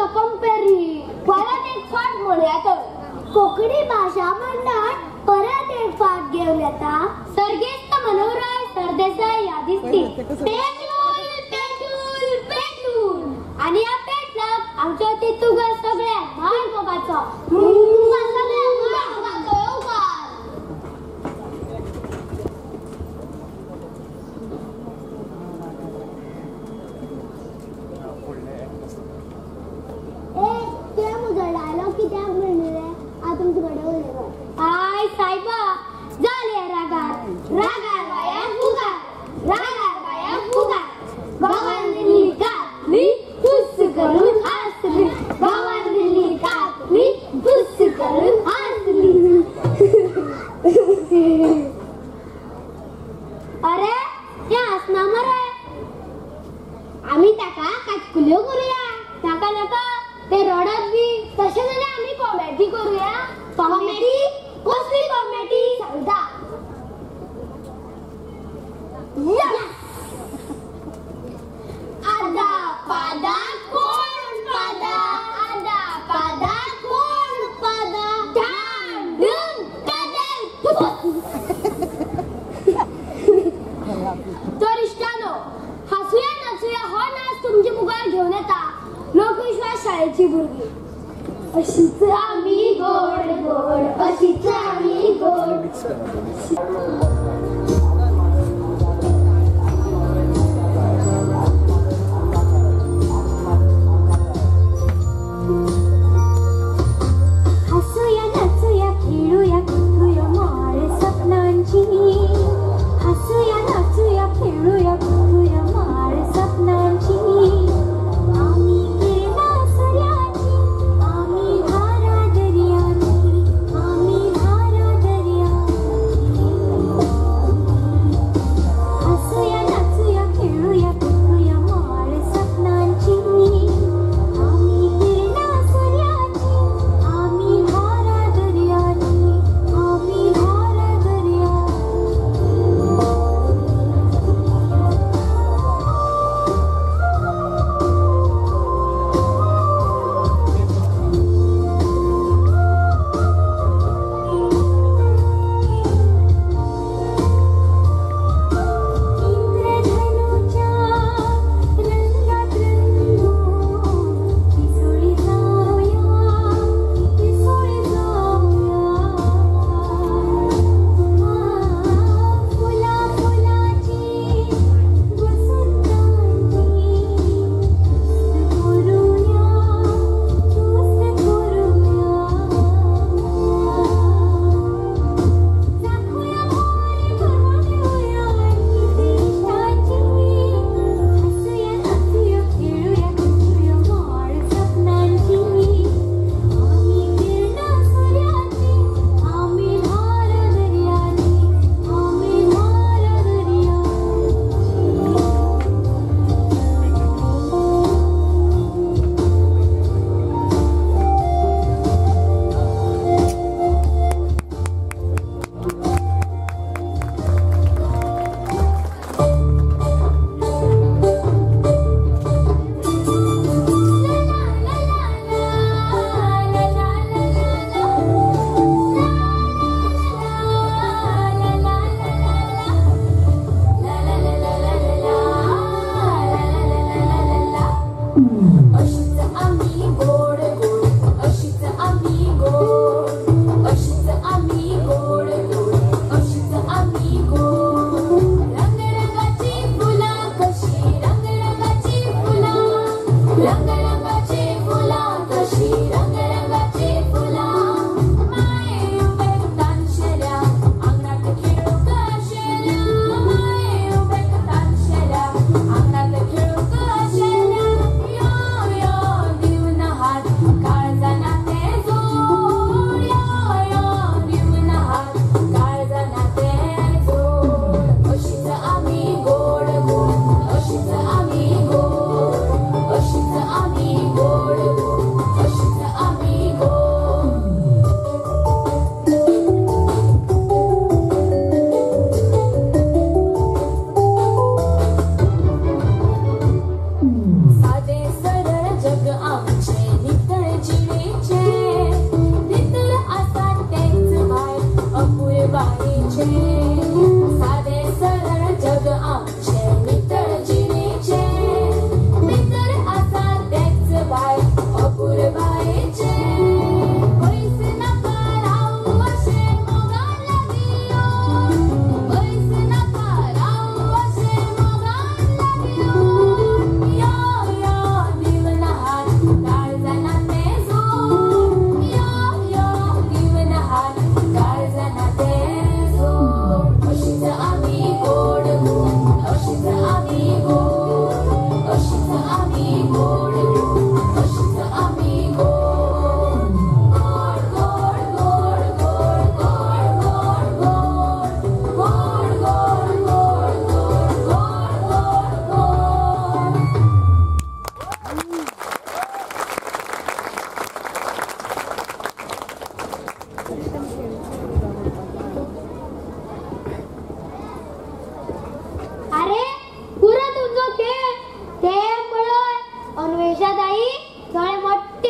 कंपेरी परत एक फाट म्हणूया तर कोकणी भाषा मंडळ परत एक फाट घेऊन येता सर्गेस्त मनोहराय सरदेसाई यादीस्ती पेटूल आणि या पेटलाक आमच्या तितुगा सगळ्यात भान मोगाचो आय साहेबा झाले रागार वाया फुगार गवांनी घातली फुस करून हसली गवांनी घातली फुस करून हसली अरे हे हसना मरे आम्ही त्याका काचकुल्यो करूया नाका नाका ते रडत बी तसे झाले आम्ही कॉमेडी करूया कॉमेडी कसली कॉमेडी सांगता आदा पादा कोण पादा आदा पादा कोण पादा ढांढून कदल तर इष्टानो हसूया नाचूया हो नाच तुमची मुगार घेऊन येता लोकविश्वास शाळेची भुरगी अशीच आम्ही गोड गोड अशीच आम्ही गोड हसूया नाचूया खेळूया कुठूया माळ स्वप्नांची हसूया नाचूया खेळूया कुठूया माळ स्वप्नांची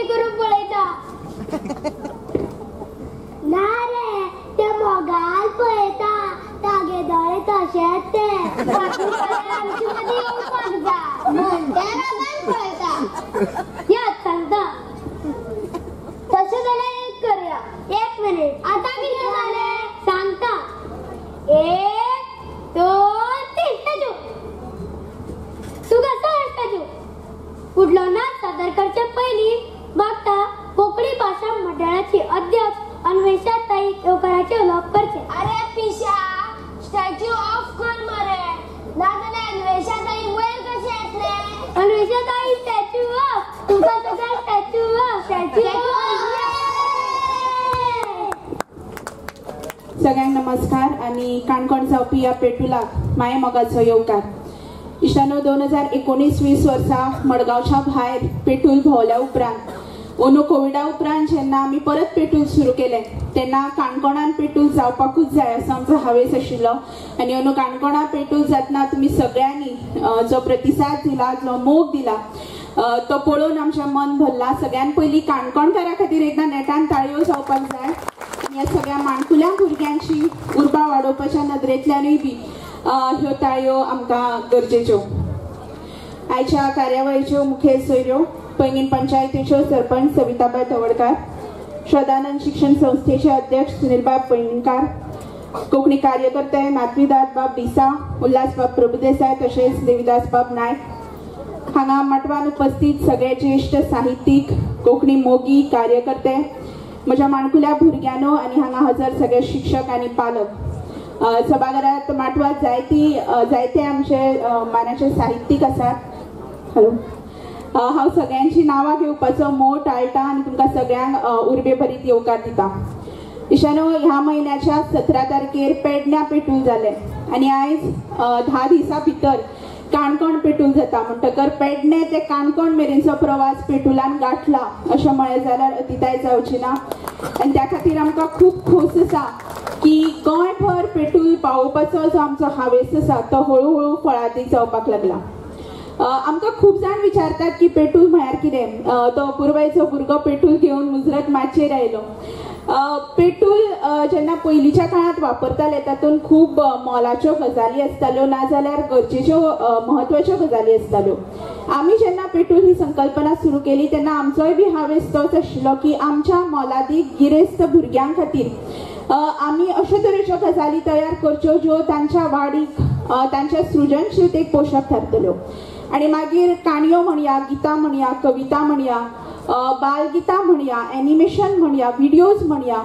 कॉमेडी करून पळयता ना रे ते मोगाल पळयता तागे दोळे तशेच ते आमची मध्ये येवपाक जा म्हणते रागान पळयता याद सांगता तशें जाल्यार एक करूया 1 मिनिट आता कितें जालें सांगता 1 2 3 ताजू तू कसो ताजू फुडलो नाच सादर करचे पयलीं म्हाका कोंकणी भाशा मंडळाची अध्यक्ष अन्वेषाताई येवकाराचे उलोवप करचे अरे पिशा स्टॅच्यू ऑफ कर मरे नाजाल्यार अन्वेषाताई वयर कशें येतले अन्वेषाताई स्टॅच्यू ऑफ तुका स्टॅच्यू ऑफ सगळ्यांक नमस्कार आणि काणकोण जावपी ह्या पेटुलाक माये मोगाचो येवकार इश्टानो 2019-20 वर्सा मडगांवच्या भायर पेटूल भोंवल्या उपरांत ओनो कोविडा उपरांत जेन्ना आमी परत पेटूल सुरू केलें तेन्ना काणकोणान पेटूल जावपाकूच जाय असो आमचो हावेस आशिल्लो आनी ओनो काणकोणा पेटूल जातना तुमी सगळ्यांनी जो प्रतिसाद दिला जो मोग दिला तो पळोवन आमचें मन भरला सगळ्यान पयलीं काणकोणकारां खातीर एकदां नेटान ताळयो जावपाक जाय ह्या सगळ्या माणकुल्या भुरग्यांची उर्बा वाडोवपाच्या नदरेंतल्यानूय बी ह्यो ताळयो आमकां गरजेच्यो आयच्या कार्यावळीच्यो मुखेल सोयऱ्यो पैंगीण पंचायतीच्यो सरपंच सविताबाई तवडकार श्रद्धानंद शिक्षण संस्थेचे अध्यक्ष सुनीलबाब पैंगीणकार कोंकणी कार्यकर्ते नातवीदास बाब डिसा उल्हासबाब प्रभुदेसाय तशेंच देविदास बाब नायक हांगा मटवान उपस्थित सगळे ज्येष्ठ साहित्यीक कोंकणी मोगी कार्यकर्ते म्हज्या माणकुल्या भुरग्यांनो आनी हांगा हजर सगळे शिक्षक आनी पालक सभाघरांत माटवात जायते आमचे मानाचे साहित्यीक आसात हॅलो हांव सगळ्यांची नांवां घेवपाचो मोह टाळटा आनी तुमकां सगळ्यांक उर्बे भरीत येवकार दिता इशानो ह्या म्हयन्याच्या 17 तारखेर पेडण्यां पेटूल जालें आनी आयज 10 दिसां भितर काणकोण पेटूल जाता म्हणटकर पेडणे ते काणकोण मेरेनचो प्रवास पेटुलान गाठला अशें म्हळें जाल्यार अतिताय जावची ना आनी त्या खातीर आमकां खूब खोस आसा की गोंयभर पेटूल पावोवपाचो जो आमचो हावेस आसा तो हळू हळू फळादीक जावपाक लागला आमकां खूब जाण विचारतात की पेटूल म्हळ्यार कितें तो पुर्वेचो भुरगो पेटूल घेवन मुजरत माचयेर आयलो पेटूल जेन्ना पयलींच्या काळांत वापरताले तातूंत खूब मोलाच्यो गजाली आसताल्यो नाजाल्यार गरजेच्यो म्हत्वाच्यो गजाली आसताल्यो आमी जेन्ना पेटूल ही संकल्पना सुरू केली तेन्ना आमचोय बी हावेस तोच आशिल्लो की आमच्या मोलादीक गिरेस्त भुरग्यां खातीर आमी अशे तरेच्यो गजाली तयार करच्यो ज्यो तांच्या वाडीक तांच्या सृजनशीलतेक पोशक थारतल्यो आनी मागीर काणयो म्हणया गितां म्हणया कविता म्हणया बालगितां म्हणया एनिमेशन म्हणया व्हिडिओज म्हणया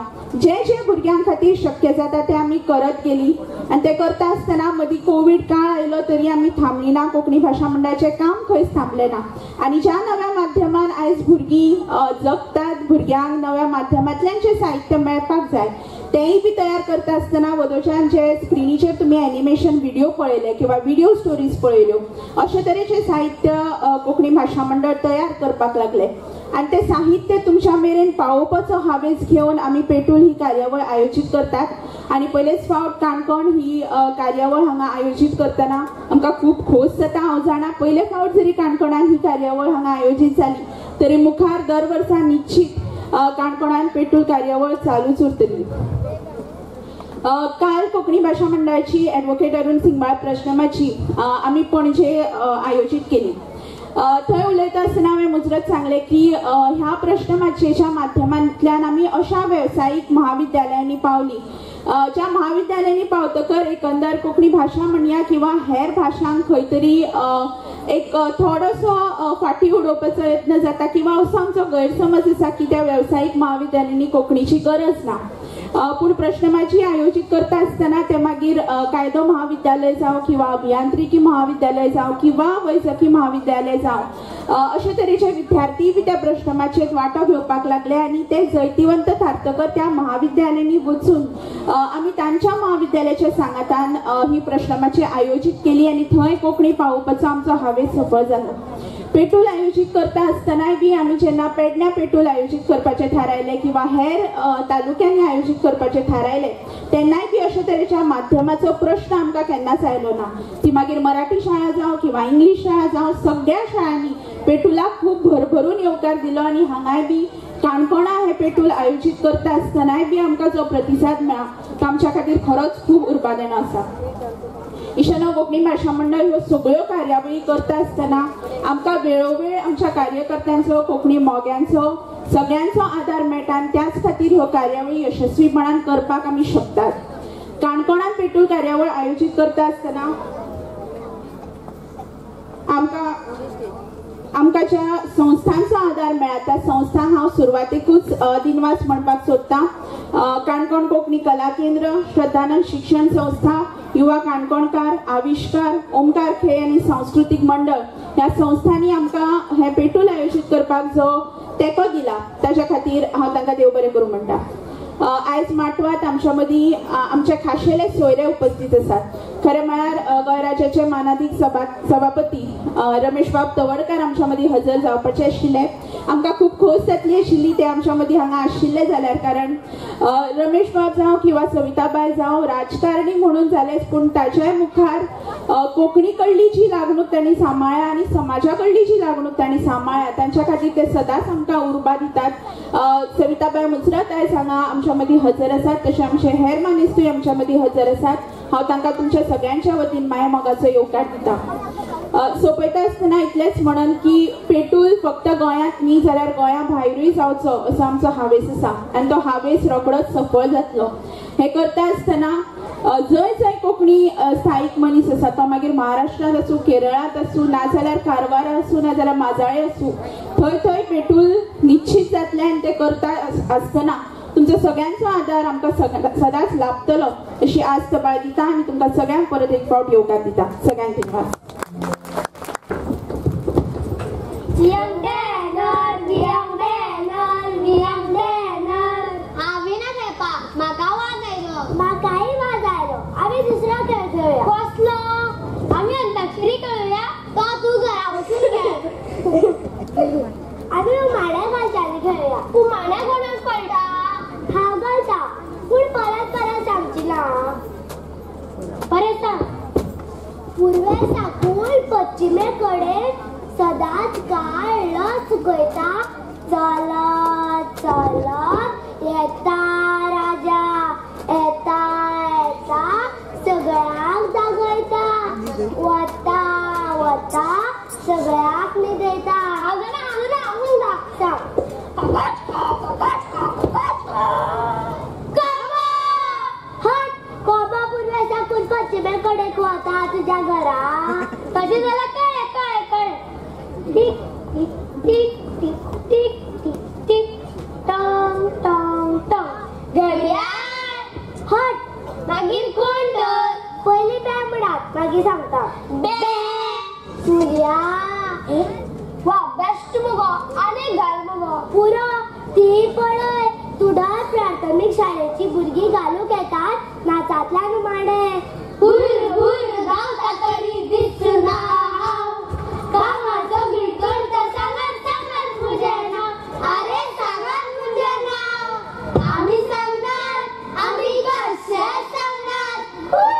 जे जे भुरग्यां खातीर शक्य जाता ते आमी करत गेली आनी ते करता आसतना मदीं कोवीड काळ आयलो तरी आमी थांबली ना कोंकणी भाशा मंडळाचें काम खंयच थांबलें ना आनी ज्या नव्या माध्यमान आयज भुरगीं जगतात भुरग्यांक नव्या माध्यमांतल्यान जें साहित्य मेळपाक जाय तेंय बी तयार करता आसतना वदोळच्यान जे स्क्रिनीचेर तुमी एनिमेशन व्हिडिओ पळयले किंवा व्हिडिओ स्टोरीज पळयल्यो अशे तरेचें साहित्य कोंकणी भाशा मंडळ तयार करपाक लागले आनी ते साहित्य तुमच्या मेरेन पावोवपाचो हावेस घेवन आमी पेटूल ही कार्यावळ आयोजीत करतात आनी पयलेच फावट काणकोण ही कार्यावळ हांगा आयोजीत करतना आमकां खूब खोस जाता हांव जाणा पयले फावट जरी काणकोणान ही कार्यावळ हांगा आयोजीत जाली तरी मुखार दर वर्सा निश्चित काणकोणान पेटूल कार्यावळ चालूच उरतली काल कोंकणी भाशा मंडळाची ॲडव्होकेट अरुण सिंगबाळ प्रश्नमाची आमी पणजे आयोजीत केली थंय उलयता आसतना हांवें मुजरत सांगलें की ह्या प्रश्नमाचेच्या माध्यमांतल्यान आमी अशा वेवसायीक महाविद्यालयांनी पावली ज्या महाविद्यालयांनी पावतकर एकंदर कोंकणी भाशा म्हणया किंवा हेर भाशांक खंय तरी एक थोडोसो फाटी उडोवपाचो यत्न जाता किंवा असो आमचो गैरसमज आसा की त्या वेवसायीक महाविद्यालयांनी कोंकणीची गरज ना पूण प्रश्नमाची आयोजीत करता आसतना ते मागीर कायदो महाविद्यालय जावं किंवा अभियांत्रिकी महाविद्यालय जावं किंवा वैजकी महाविद्यालय जावं अशे तरेचे विद्यार्थी बी त्या प्रश्नमाचेर वांटो घेवपाक लागले आनी ते जैतिवंत थारतकर त्या महाविद्यालयांनी वचून आमी तांच्या महाविद्यालयाच्या सांगातान ही प्रश्नमाची आयोजीत केली आनी थंय कोंकणी पावोवपाचो आमचो हावेस सफळ जालो पेटूल आयोजीत करता आसतनाय बी आमी जेन्ना पेडण्यां पेटूल आयोजीत करपाचें थारायलें किंवा हेर तालुक्यांनी आयोजीत करपाचें थारायलें तेन्नाय बी अशे तरेच्या माध्यमाचो प्रश्न आमकां केन्नाच आयलो ना ती मागीर मराठी शाळा जावं किंवा इंग्लीश शाळा जावं सगळ्या शाळांनी पेटुलाक खूप भरभरून येवकार दिलो आणि हांगाय बी काणकोणा हे पेटूल आयोजित करता आसतनाय बी आमकां जो प्रतिसाद मेळ्ळा तो आमच्या खातीर खरोच खूब उर्बादेन आसा. इशानो कोंकणी भाशा मंडळ ह्यो सगळ्यो कार्यावळी करता आसतना आमकां वेळोवेळ आमच्या कार्यकर्त्यांचो कोंकणी मोग्यांचो सगळ्यांचो आदार मेळटा आनी त्याच खातीर ह्यो कार्यावळी यशस्वीपणान करपाक आमी शकतात. काणकोणांत पेटूल कार्यावळ आयोजित करता आसतना आमकां ज्या संस्थांचो आदार मेळ्ळा त्या संस्थांक हांव सुरवातेकूच दिनवास म्हणपाक सोदतां. काणकोण कोंकणी कला केंद्र, श्रद्धानंद शिक्षण संस्था, युवा काणकोणकार, आविष्कार, ओमकार खेळ आनी सांस्कृतीक मंडळ ह्या संस्थांनी आमकां हे पेटूल आयोजीत करपाक जो तेंको दिला ताच्या खातीर हांव तांकां देव बरें करूं म्हणटा. आयज माटवात आमच्या मदीं आमचे खाशेले सोयरे उपस्थित आसात. खरें म्हळ्यार गोंय राज्याचे मानाधीक सभापती रमेश बाब तवडकार आमच्या मदीं हजर जावपाचे आशिल्ले. आमकां खूब खोस जातली आशिल्ली ते आमच्या मदीं हांगा आशिल्ले जाल्यार, कारण रमेश बाब जावं किंवा सविताबाई जावं राजकारणी म्हणून जालेच, पूण ताच्या मुखार कोंकणी कडली जी लागणूक तांणी सांबाळ्ळ्या आनी समाजा कडली जी लागणूक तांणी सांबाळ्ळ्या तांच्या खातीर ते सदांच आमकां उर्बा दितात. सविताबाई मुजरत आयज हांगा आमच्या मदीं हजर आसात, तशें आमचे हेर मानेस्तूय आमच्या मदीं हजर आसात. हांव तांकां तुमच्या सगळ्यांच्या वतीन माये मोगाचो येवकार दिता. सोंपयता आसतना इतलेंच म्हणन की पेटूल फक्त गोंयांत न्ही जाल्यार गोंया भायरूय जावचो असो आमचो हावेस आसा आनी तो हावेस रोखडोच सफळ जातलो. हे करता आसतना जंय जंय कोंकणी स्थायीक मनीस आसा तो मागीर महाराष्ट्रांत आसूं, केरळांत आसूं, नाजाल्यार कारवार आसूं, नाजाल्यार माजाळे आसूं, थंय थंय पेटूल निश्चित जातलें आनी ते करता आसतना तुमचो सगळ्यांचो आदार आमकां सदांच लाभतलो अशी आज तबाळ दिता आनी तुमकां सगळ्यांक परत एक फावट येवकार दिता. सगळ्यांक धन्यवाद. म्हाका वाजायलो, म्हाकाय वाजायलो. आमी दुसरो खेळ खेळुया. कसलो? आमी अंताक्षरी खेळुया. तो तू घरा बसून खेळ. आमी उमाड्या घालच्यानी खेळुया. उमाड्या कोणाक कळटा? हांव घालता, पूण परत परत सांगची ना. परत सांग. पूर्वे साकून पश्चिमे कडेन सदांच काळो चुकयता चलत चलत येता राजा, येता येता सगळ्यांक दाखयता, वता वता सगळ्यांक न्हिदयता. हांव सांग. हट, कोबा पूर्वे साकून पश्चिमे कडेन वता तुज्या घरा. तशें जाल्यार कळ्ळें कळ्ळें कळ्ळें. टीक टीक टीक टीक टीक टीक टंग टंग टंग. घडयाळ. हट, मागीर कोण तर? पयलीं बे म्हणत, मागीर सांगता. बे. सूर्या. वा, बेस्ट मुगो. आनी घाल मुगो. पुरो. ती पळय, तुडा प्राथमीक शाळेची भुरगीं घालूंक येतात नाचांतल्यान उमाडे. हुर हुर धांवता तरी दिसना हांव, कामाचो भितर सांगात सांगात म्हजें नांव. अरे सांगात म्हजें नांव. आमी सांगनात, आमी कशें सांगनात. हुर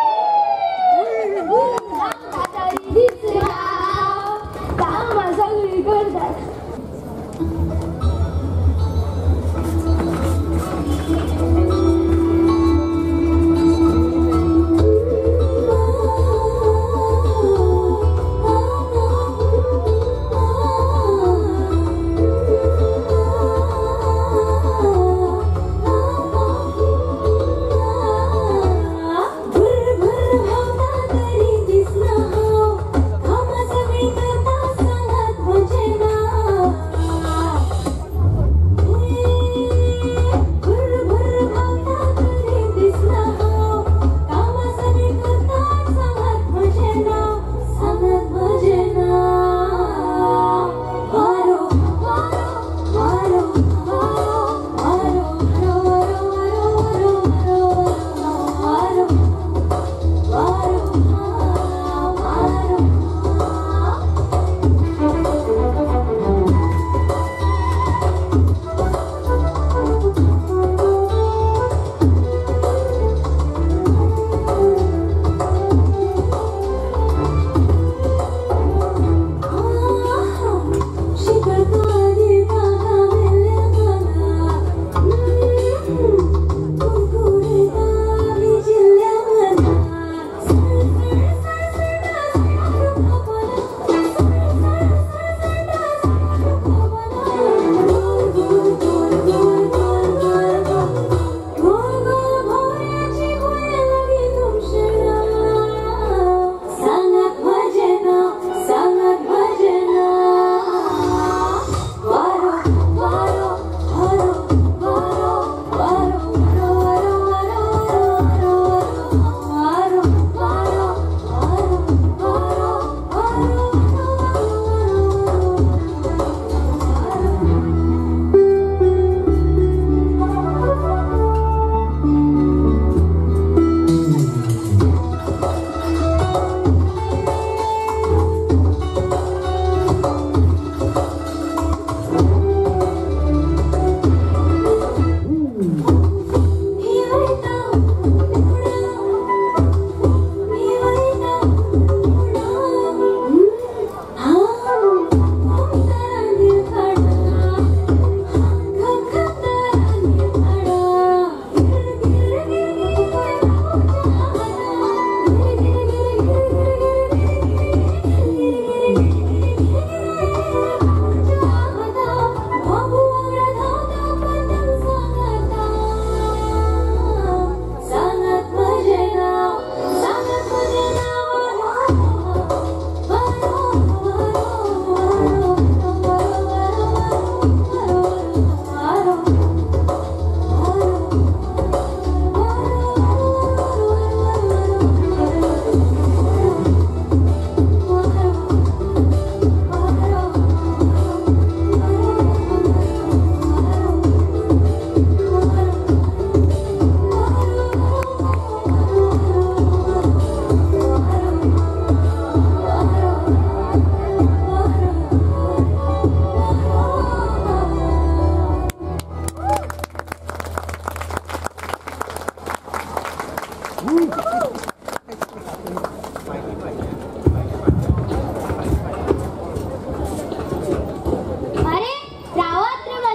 हुर धांवता तरी दिसना हांव, कामाचो भितर.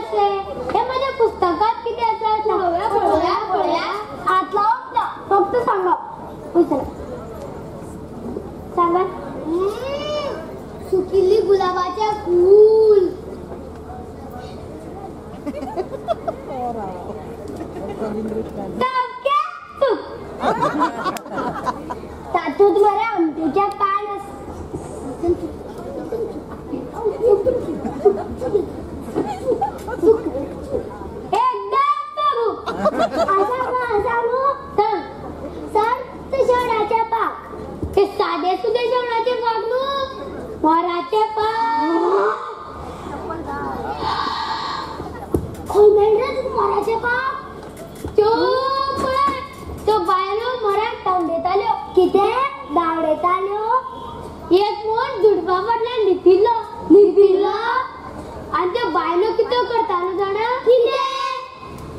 कसे हे माझ्या पुस्तकात किती असं पळूया आत लावून जा फक्त सांगा सांगा सुकिली गुलाबाच्या फूल तातूत बऱ्या आमटीच्या कान शेवणाचे पाक ते साधे सुधे शेवणाचे पाक मोराचे पाक मोराचे पाक तो बायलो मरात टाऊन देताल्यो किते दाव देताल्यो एक मोठ दुडपा पडला लिपिल्लो आणि ते बायलो किती करतालो जाणा किते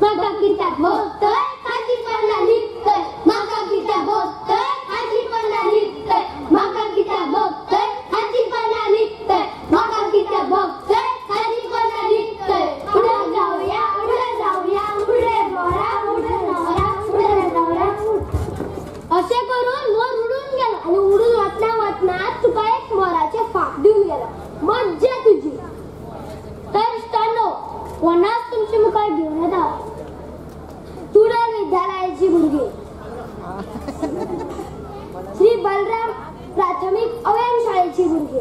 माका किता भोगतय खाजी पडला लिपतय माका किता भोगतय खाजी पडला लिपतय माका किता भोगतय खाजी पडला लिपतय माका किता भोगतय खाजी पडला लिपतय उडे जाऊया उडे मोरा उडे नवरा असे करून मोर उडून गेला आणि उडून वाटना तुका एक मोराचे फाक देऊन गेला मज्जा तुझी तर स्टानो कोणाच तुमची मुखार घेऊन येता तुरल विद्यालयाची भुरगी श्री बलराम प्राथमिक अवयन शाळेची भुरगी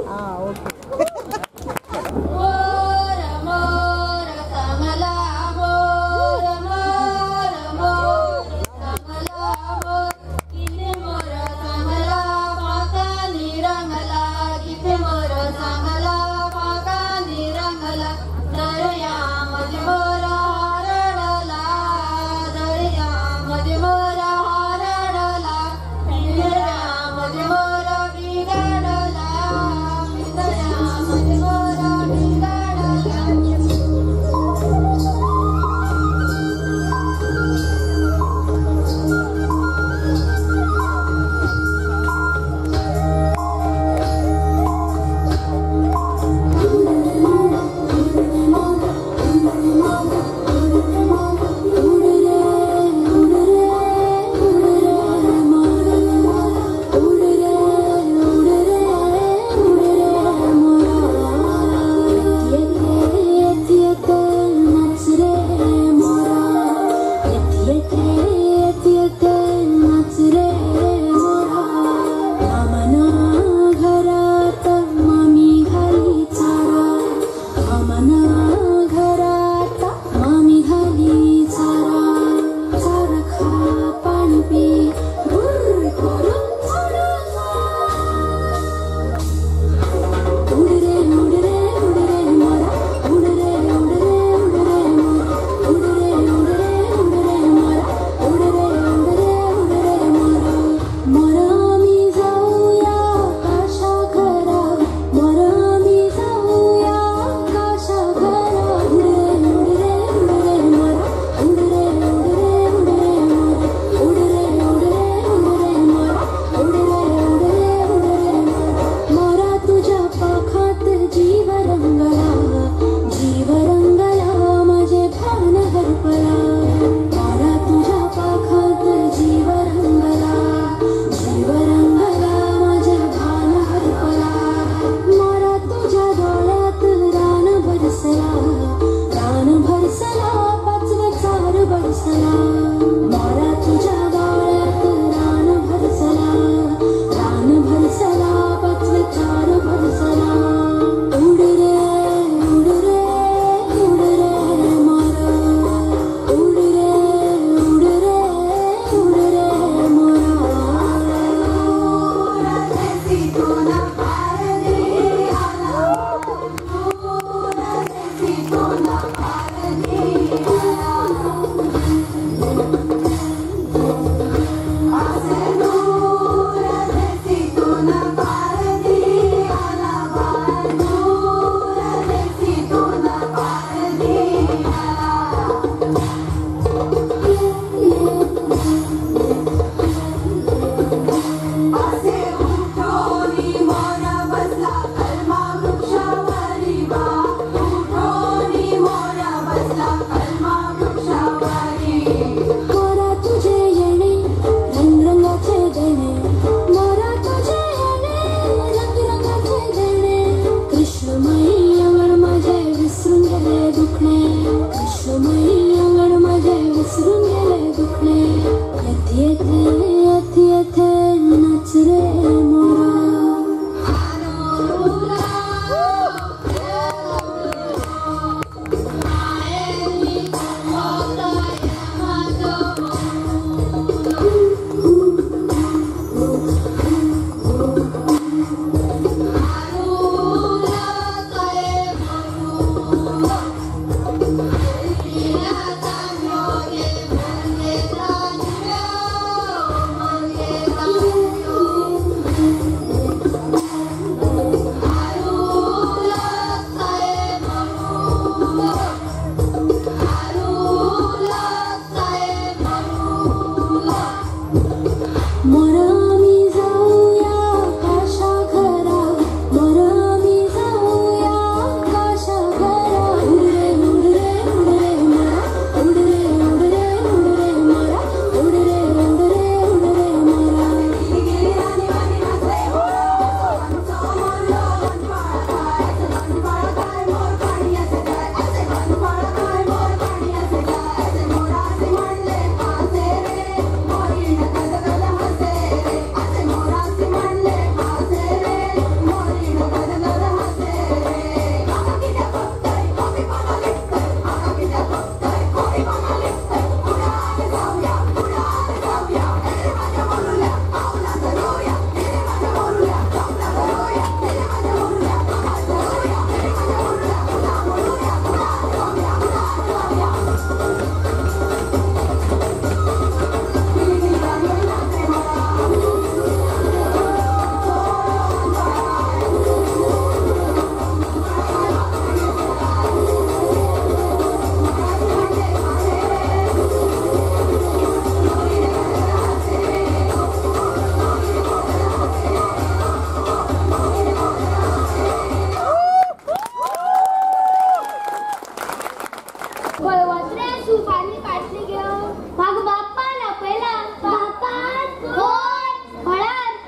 वत्रे सुपारी काटली घेऊन मग बाप्पा लपयला बाप्पात कोण हळद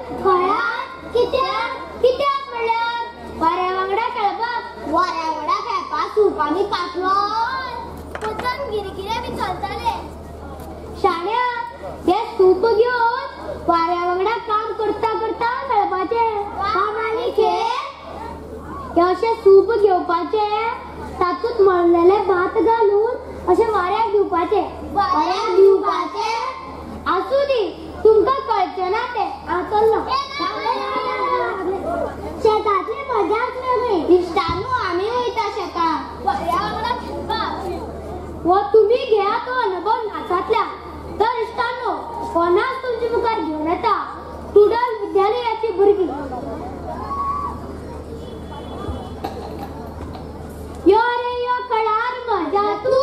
कित्याक म्हणल्यार वाऱ्या वांगडा खेळपाक वाऱ्या वांगडा खेळपाक सुपारी काटलो पतंग गिरगिरे बी चलताले शाण्या ते सूप घेऊन वाऱ्या वांगडा काम करता करता खेळपाचे आनी खेळ अशे सूप घेवपाचे तातूंत मळलेले भात घालून अशे वाऱ्याक दिवपाचे आसूं दी तुमकां कळचें ना ते चल्लो शेतांतली मजाच वेगळी इश्टानू आमी वयता शेतांत वाऱ्या वांगडा खेळपाक वो तुमी घेया तो अनुभव नाचांतल्या तर इश्टांनो कोणाक तुमचे मुखार घेवन येता टुडल विद्यालयाची भुरगीं यो रे यो कळार मजा तू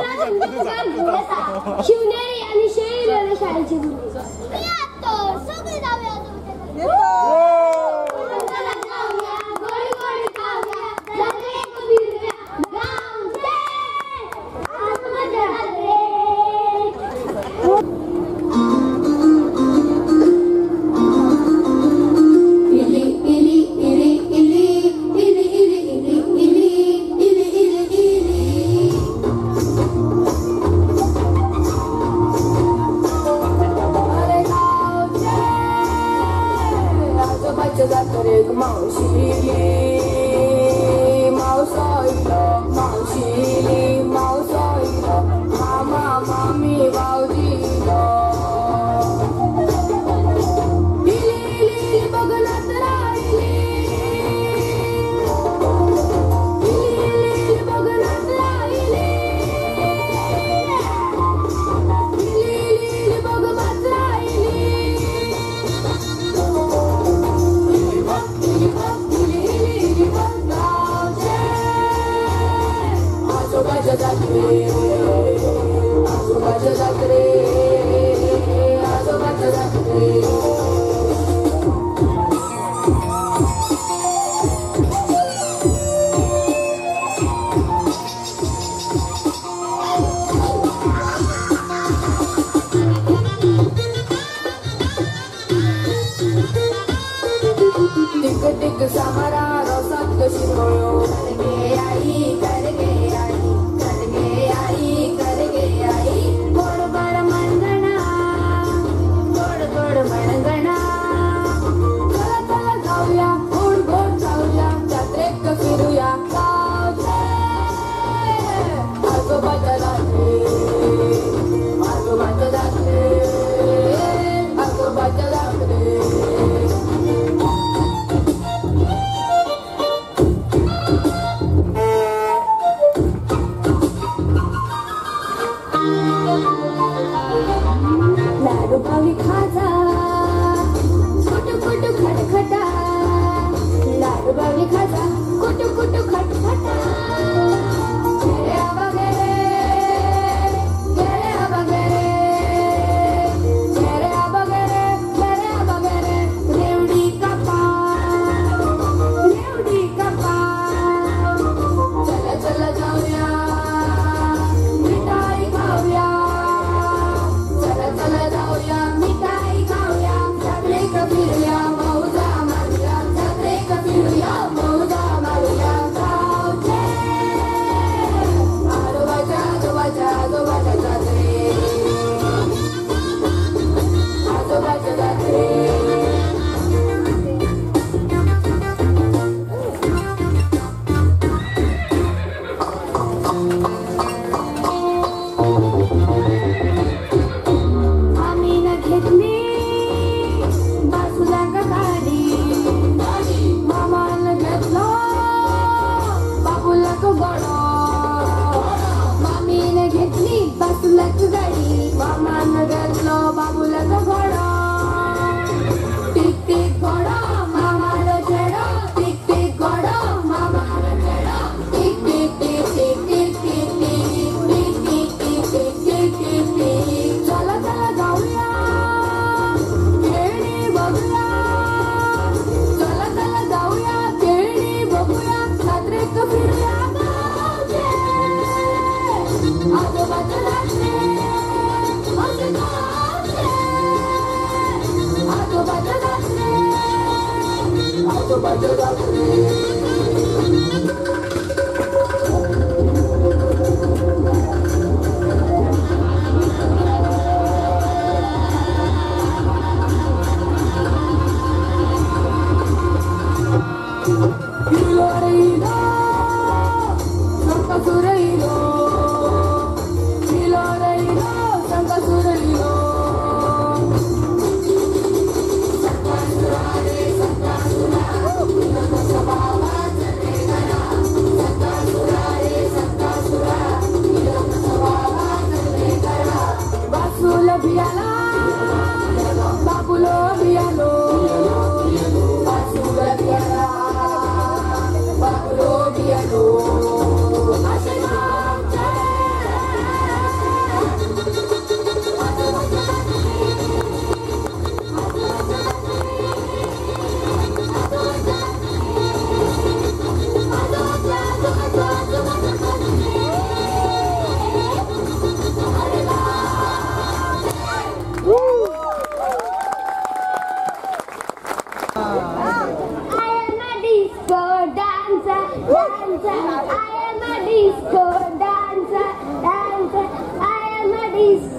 मला तुमच्या पगार घेऊन येता. शिवनेरी आणि शेळी शाळेची मुलगी सगळे जाऊया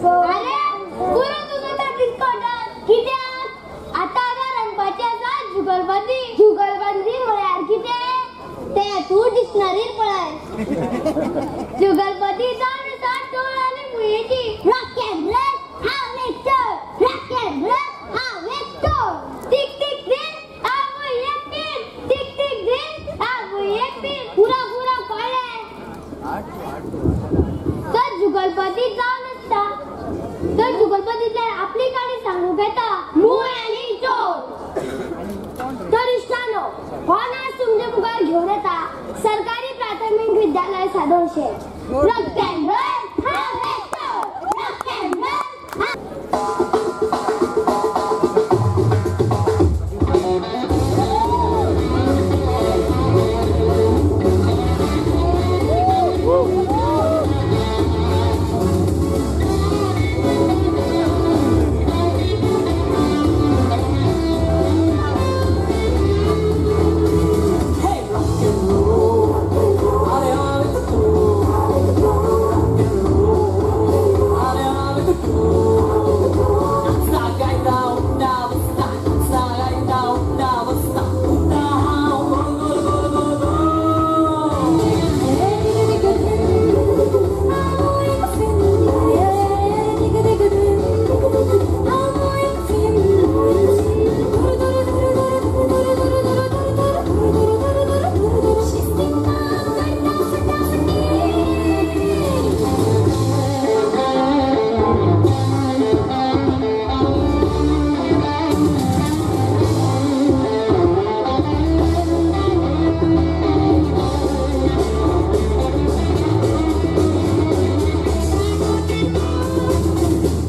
अरे पुरो तुझं तर डिस्कॉर्डर कित्याक आता रंगपाचे आसा जुगलबंदी म्हळ्यार कितें ते तू डिक्शनरीर पळय जुगलबंदी जावन आसा टोळ आनी मुयेची रॉक एंड रोल हाव वेक्टर रॉक एंड रोल हाव वेक्टर टिक टिक दिन हाव येपीन टिक टिक दिन हाव येपीन पुरा कळ्ळें तर जुगलबंदी जावन आसता तर जुगलबंदीतल्यान आपली काणी सांगूंक येता मूळ आनी चोर तर इश्टानो हो नाच तुमच्या मुखार घेऊन येता सरकारी प्राथमिक विद्यालय सादोळशे रॉक एंड रोल हाव वेक्टर रॉक एंड रोल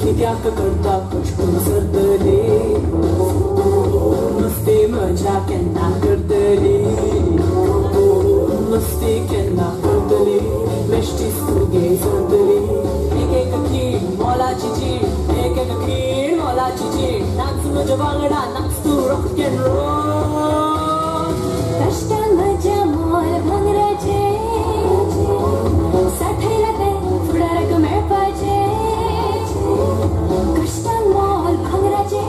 कित्याक करता कश्ट सरतली मस्ती मजा केन्ना करतली मस्ती केन्ना करतली बेश्टीच तुगे सरतली एक खीण मोलाची जीण एक खीण मोलाची जीण नाच म्हज्या वांगडा नाच तूं रॉक एंड रोल कष्टान म्हज्या मोल भांगराचे साठयला ते फुडाराक मेळपाचे कष्टान मोल भांगराचे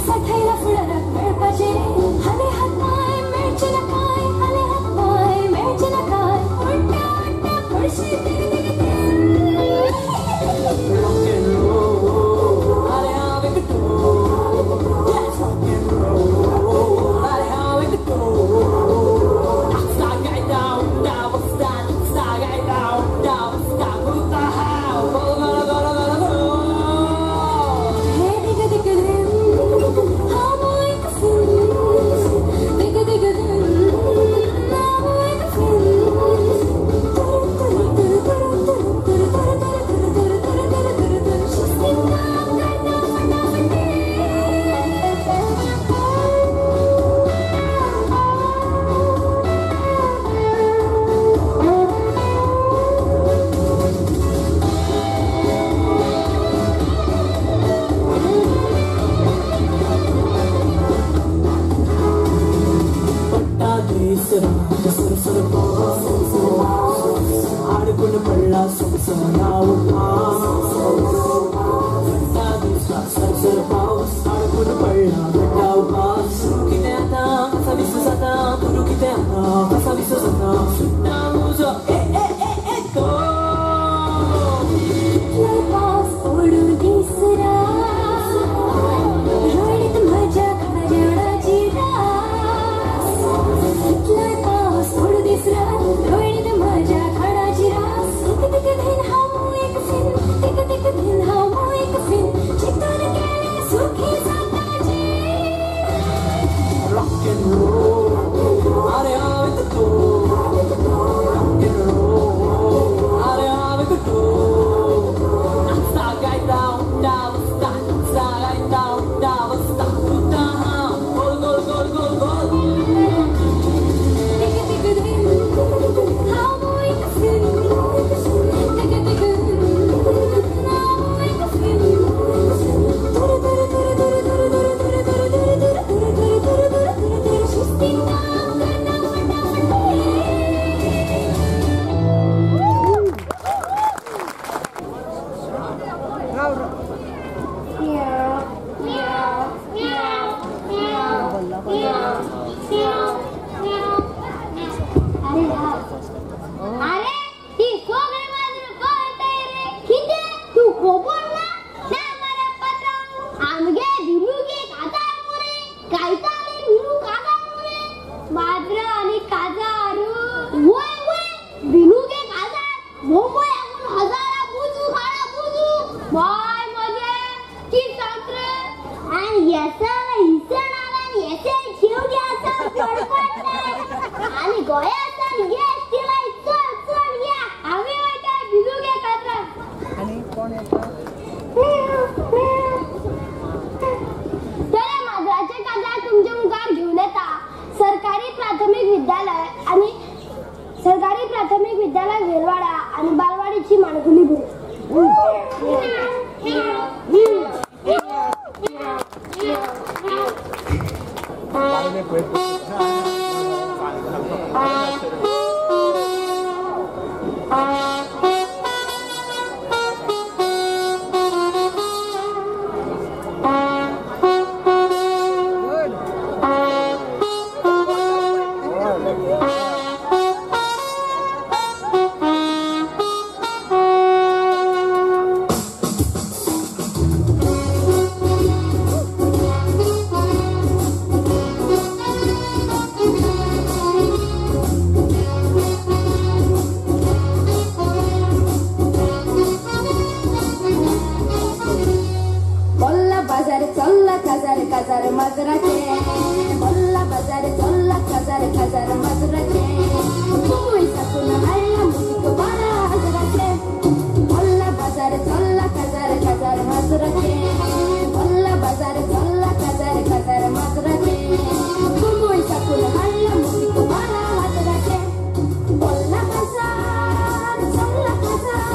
साठयला फुडाराक मेळपाचे हाले हात पाय मेळचे ना काय हाले हात पाय मेळचे ना काय उडटा उडटा पडशी rock and roll, ale avec toi, yes, rock and roll. अरे ती सगळे माझं कळतंय रे किती तू कोपण ना मला पत्र आमगे दिलुगे काजा मुरे कायचा रे दिलू काजा मुरे मात्र आणि काजा अरू वय वय दिलुगे काजा मोमोय आपण हजारा बुजू खाडा बुजू बाय मजे की संत्र आणि याचा हिसन आला आणि याचे ठेवली असा पडपड नाही आणि गोयाचा गॅस तिला चल चल या आम्ही होता बिलुगे काजा आणि कोण येतं तर माझ्याचे काजा तुमच्या मुखार घेऊन येता सरकारी प्राथमिक विद्यालय वेलवाडा आणि बालवाडीची माणकुली खजार मजराचे बोल्ला बाजार चोल्ला खजार मजराचे तुम्ही सकून हल्ला मुझको बारा हजराचे बोल्ला बाजार चोल्ला खजार मजराचे बोल्ला बाजार चोल्ला खजार मजराचे तुम्ही सकून हल्ला मुझको बारा हजराचे बोल्ला बाजार चोल्ला खजार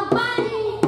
पाणी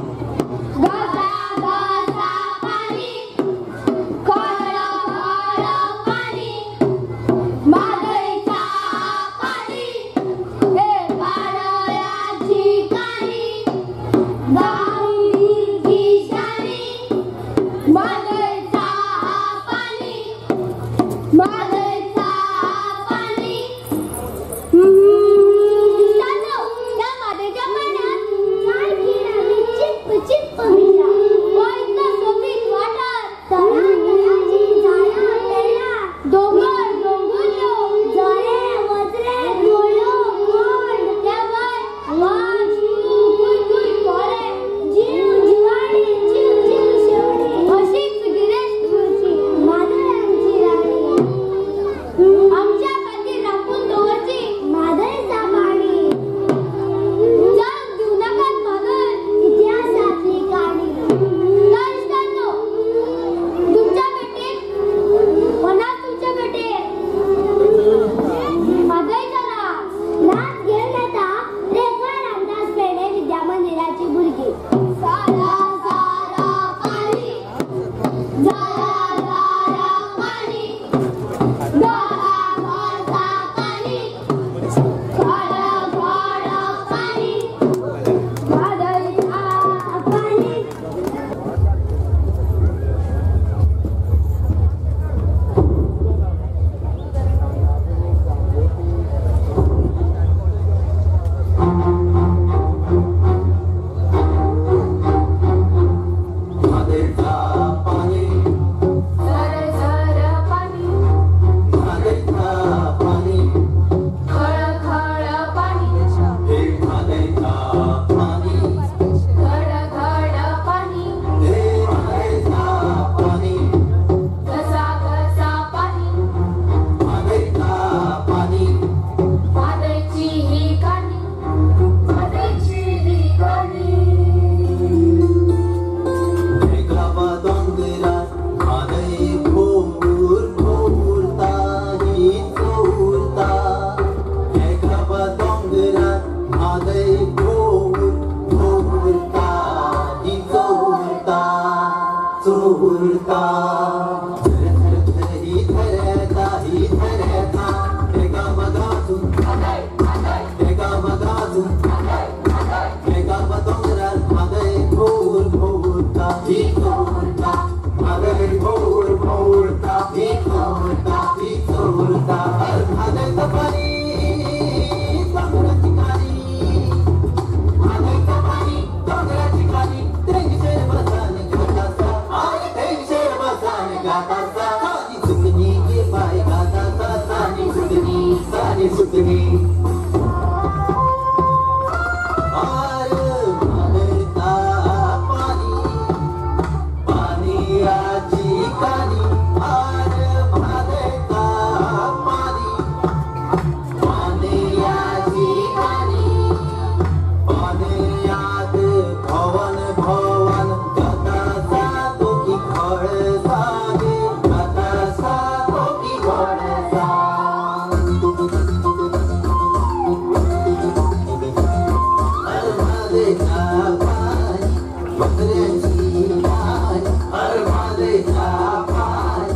बकऱ्यांची गाय हर मालेचा पाय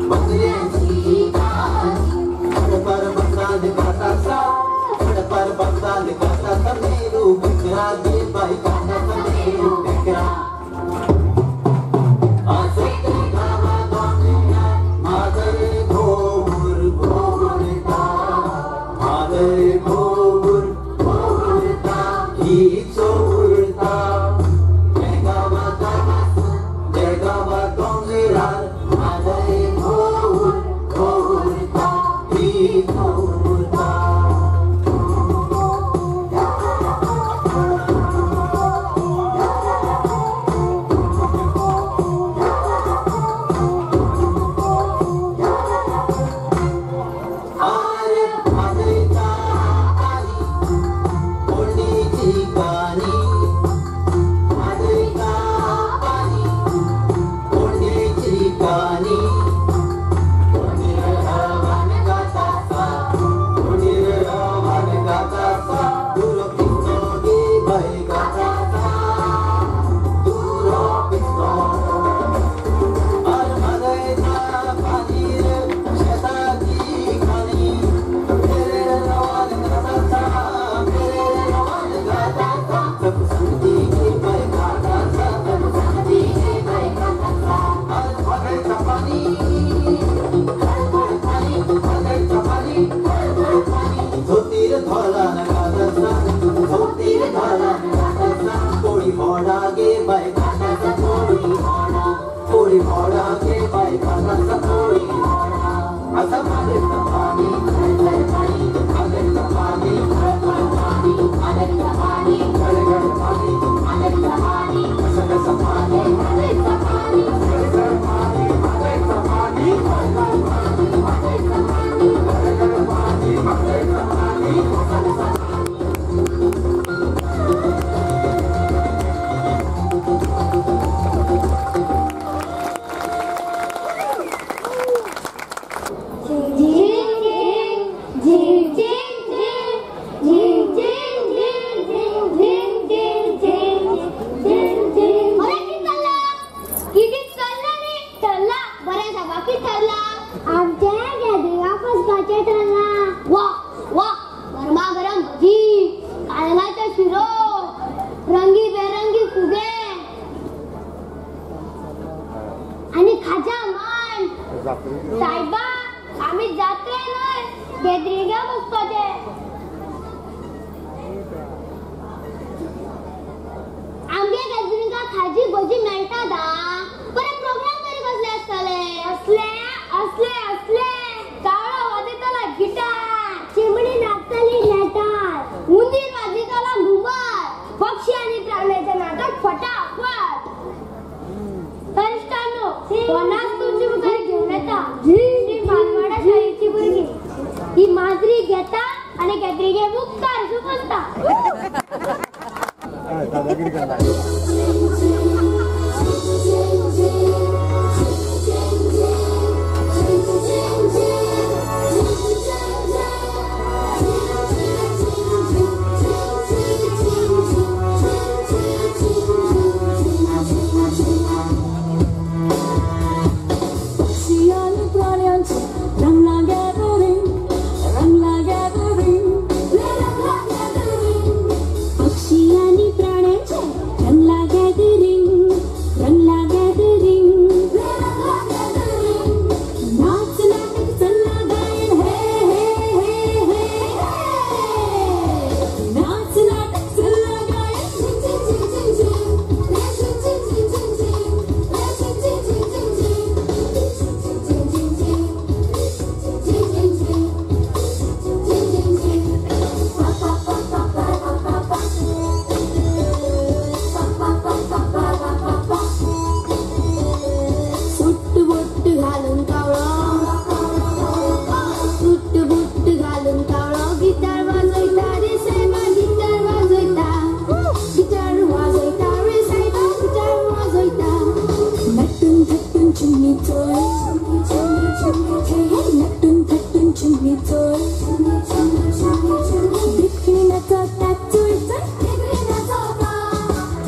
बकऱ्यांची गाय हडपर बकराद काटाचा हडपर बकराद काटाचा मेरू बकरा दे बाई काटाचा मेरू बकरा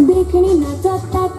देखणी नाचता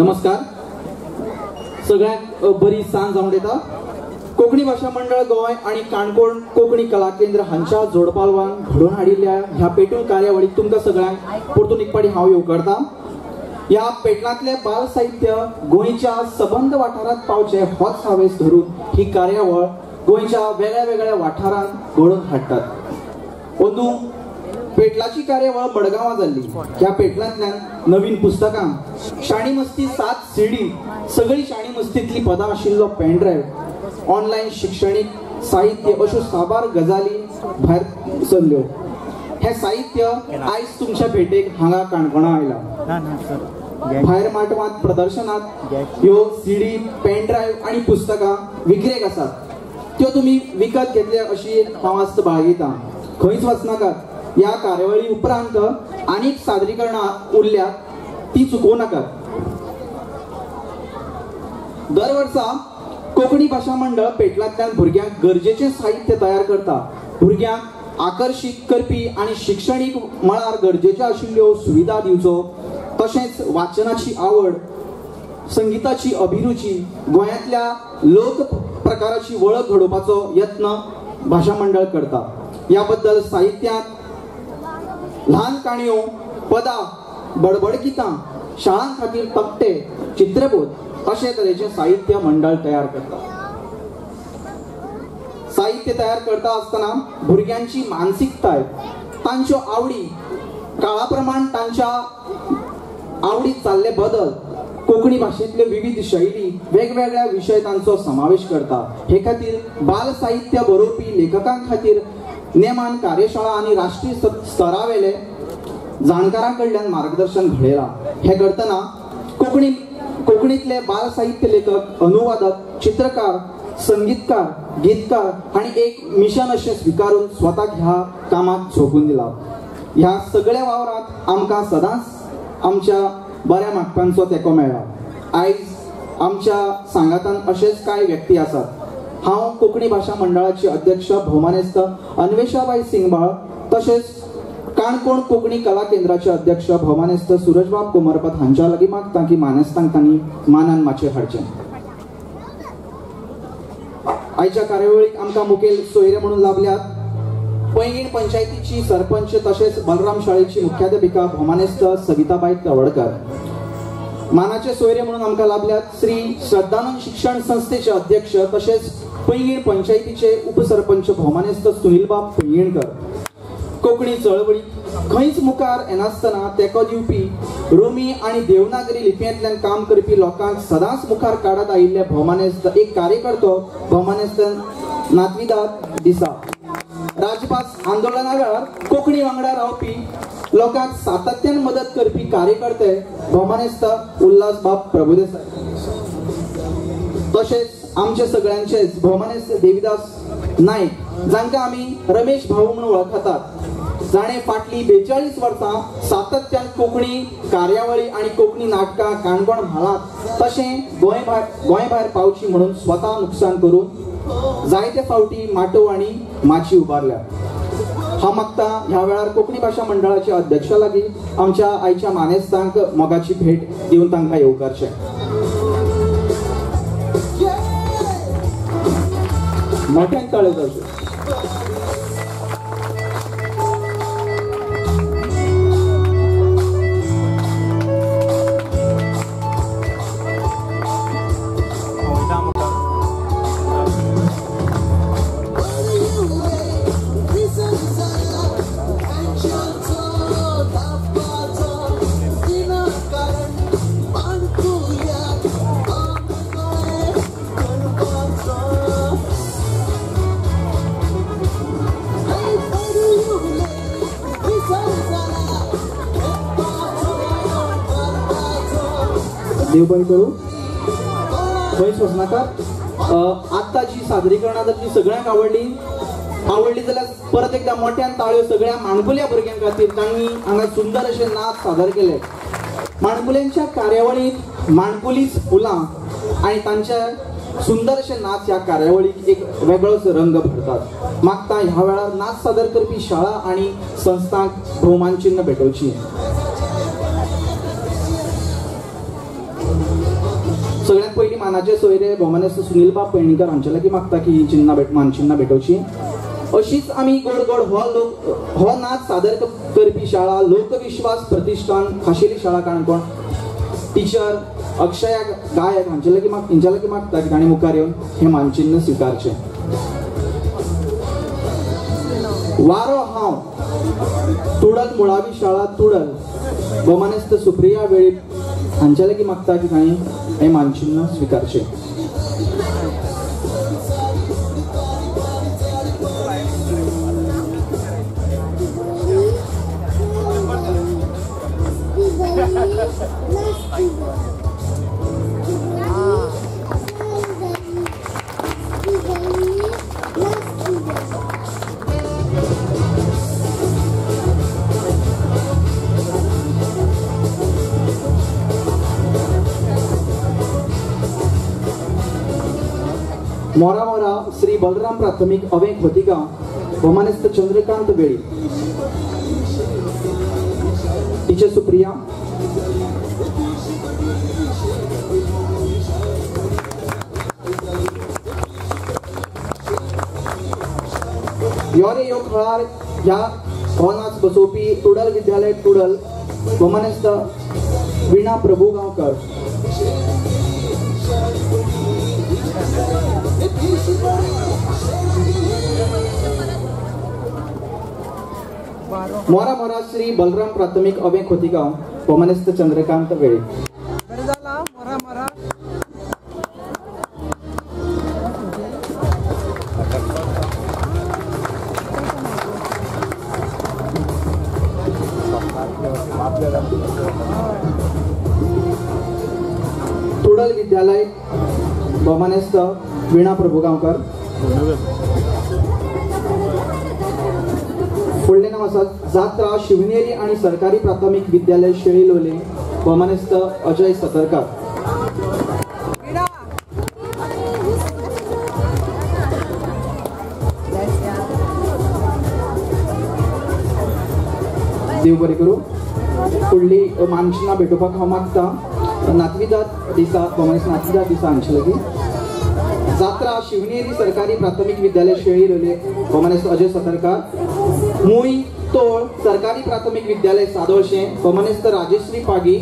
नमस्कार सगळ्यांक बरी सांज जावन येता. कोंकणी भाषा मंडळ गोंय आणि काणकोण कोंकणी कला केंद्र हांच्या जोडपालवान घडोवन हाडिल्ल्या ह्या पेटूल कार्यावळीक तुमकां सगळ्यांक परतून एक पाटी हांव येवकारता. ह्या पेटलांतले बाल साहित्य गोंयच्या सबंद वाठारांत पावचे होच हावेस धरून ही कार्यावळ गोंयच्या वेगळ्या वेगळ्या वाठारांत घडोवन हाडटात. अंदू पेटलाची कार्यावळ मडगांवां जाल्ली. ह्या पेटलांतल्यान नवीन पुस्तकां, शाणी मस्ती 7 CD, सगळी शाणी मस्तींतली पदां आशिल्लो पेन ड्रायव्ह, ऑनलायन शिक्षणीक साहित्य अश्यो साबार गजाली भायर सरल्यो. हे साहित्य आयज तुमच्या भेटेक हांगा काणकोणा आयला. भायर माटवांत प्रदर्शनात ह्यो CD, पेन ड्रायव्ह आणि पुस्तकां विक्रेक आसात. त्यो तुमी विकत घेतले अशी हांव आस्त बाळगितां. खंयच वचनाकात. ह्या कार्यावळी उपरांत आनीक सादरीकरणां उरल्यात ती चुकोव नाकात. दर वर्सा कोंकणी भाषा मंडळ पेटलांतल्यान भुरग्यांक गरजेचें साहित्य तयार करता. भुरग्यांक आकर्शीत करपी आणि शिक्षणीक मळार गरजेच्यो आशिल्ल्यो सुविधा दिवचो, तशेंच वाचनाची आवड, संगीताची अभिरुची, गोंयांतल्या लोक प्रकाराची वळख घडोवपाचो यत्न भाषा मंडळ करता. ह्या बद्दल साहित्यांत ल्हान काणयो, पदां, बडबड गितां, शाळां खातीर तकटे, चित्रबोध अशे तरेचें साहित्य मंडळ तयार करता. साहित्य तयार करता आसतना भुरग्यांची मानसिकताय, तांच्यो आवडी, काळा प्रमाण तांच्या आवडीत जाल्ले बदल, कोंकणी भाशेंतल्यो विविध शैली, वेगवेगळ्या विशय तांचो समावेश करता. हे खातीर बाल साहित्य बरोवपी लेखकां खातीर नेमान कार्यशाळा आणि राष्ट्रीय स्तरावेले जाणकारां कडल्यान मार्गदर्शन घडयलां. हे करतना कोंकणीतले बाल साहित्य लेखक, अनुवादक, चित्रकार, संगीतकार, गीतकार आणि एक मिशन अशें स्विकारून स्वताक ह्या कामाक झोकून दिला. ह्या सगळ्या वावरांत आमकां सदांच आमच्या बऱ्या मागप्यांचो तेंको मेळ्ळा. आयज आमच्या सांगातान अशेच कांय व्यक्ती आसात. हांव कोंकणी भाषा मंडळाची अध्यक्ष भौमानेस्त अन्वेषाबाई सिंगबाळ, तशेंच काणकोण कोंकणी कला केंद्राचे अध्यक्ष भौमानेस्त सूरजबाब कोमरपत हांच्या लागीं मागता की मानेस्तांक तांणी मानान माचयेर हाडचें. आयच्या कार्यावळीक आमकां मुखेल सोयरे म्हणून लाभल्यात पैंगीण पंचायतीची सरपंच तशेंच बलराम शाळेची मुख्याध्यापिका भौमानेस्त सविताबाई तवडकर. मानाचे सोयरे म्हणून आमकां लाभल्यात श्री श्रद्धानंद शिक्षण संस्थेचे अध्यक्ष तशेंच पैंगीण पंचायतीचे उपसरपंच भौमानेस्त सुनीलबाब पैंगीणकर. कोंकणी चळवळीत खंयच मुखार येनासतना तेंको दिवपी, रोमी आणि देवनागरी लिपयेंतल्यान काम करपी लोकांक सदांच मुखार काडत आयिल्ले भौमानेस्त एक कार्यकर्तो भौमानेस्त नातविदाद दिसा. राजभास आंदोलना वेळार कोंकणी वांगडा रावपी लोकांक सातत्यान मदत करपी कार्यकर्ते भौमानेस्त उल्हासबाब प्रभुदेसाय. तशेंच आमचे सगळ्यांचेच भौमानेस्त देविदास नायक, जांकां आमी रमेश भाऊ म्हणून वळखतात. जाणें फाटलीं 42 वर्सां सातत्यान कोंकणी कार्यावळी आणि कोंकणी नाटकां काणकोण म्हालांत तशें गोंय भायर पावची म्हणून स्वता नुकसान करून जायते फावटी माटो आनी माची उबारल्या. हांव मागता ह्या वेळार कोंकणी भाषा मंडळाच्या अध्यक्षा लागीं आमच्या आयच्या मानेस्तांक मोगाची भेट दिवन तांकां येवकारचें. मोठ्यान ताळे जावचे. देवबाई करू खंयच वचनाका. आत्ता जी सादरीकरणां जातली सगळ्यांक आवडली जाल्यार परत एकदा मोठ्यान ताळयो सगळ्या माणकुल्या भुरग्यां खातीर. तांणी हांगा सुंदर अशे नाच सादर केले. माणकुल्यांच्या कार्यावळींत माणकुलीच फुलां आणि तांचे सुंदर अशे नाच ह्या कार्यावळीक एक वेगळोच रंग भरतात. मागता ह्या वेळार नाच सादर करपी शाळा आणि संस्थांक भोवमान चिन्ह भेटोवची. सगळ्यात पहिली मानाचे सोयरे भोमानेस्त सुनील बाब पैणीकर हांचे लागीं मागता की ही मानचिन्नां भेटोवची. अशीच आमी गोड गोड हो नाच सादर करपी शाळा लोकविश्वास प्रतिष्ठान खाशेली शाळा काणकोण टीचर अक्षया गायक हांचे लागीं तेंच्या लागीं मागता की तांणी मुखार येवन हें मानचिन्न स्विकारचें. वारो हांव तुडल मुळावी शाळा तुडल भोमानेस्त सुप्रिया वेळीप हांचे लागीं मागता की तांणी हें मानचिन्न स्विकारचें. मोरा मोरा श्री बलराम प्राथमिक अवें खोतिगांव भोमानेस्त चंद्रकांत वेळी टीचर सुप्रिया. योरे यो खळार ह्या हो नाच बसोवपी तुडल विद्यालय तुडल भोमानेस्त विणा प्रभू गांवकर. मोरा मोरा श्री बलराम प्राथमिक अवें खोतिगांव भोमानेस्त चंद्रकांत वेळी. तुडल विद्यालय भोमानेस्त विणा प्रभू गांवकर. फुडलें नांव आसा जात्रा शिवनेरी आणि सरकारी प्राथमिक विद्यालय शेळी लोलये भोमानेस्त अजय सतरकर. देव बरें करूं. फुडली मानचिन्नां भेटोवपाक हांव मागता नातविदाद दिसा भोमानेस्त नातविदाद दिसा हांचे लागीं जात्रा शिवनेरी सरकारी प्राथमिक विद्यालय शेळी लोलये भोमानेस्त अजय सतरकर. मुई तोळ सरकारी प्राथमिक विद्यालय सादोळशे भोमानेस्त राजेश्री पागी.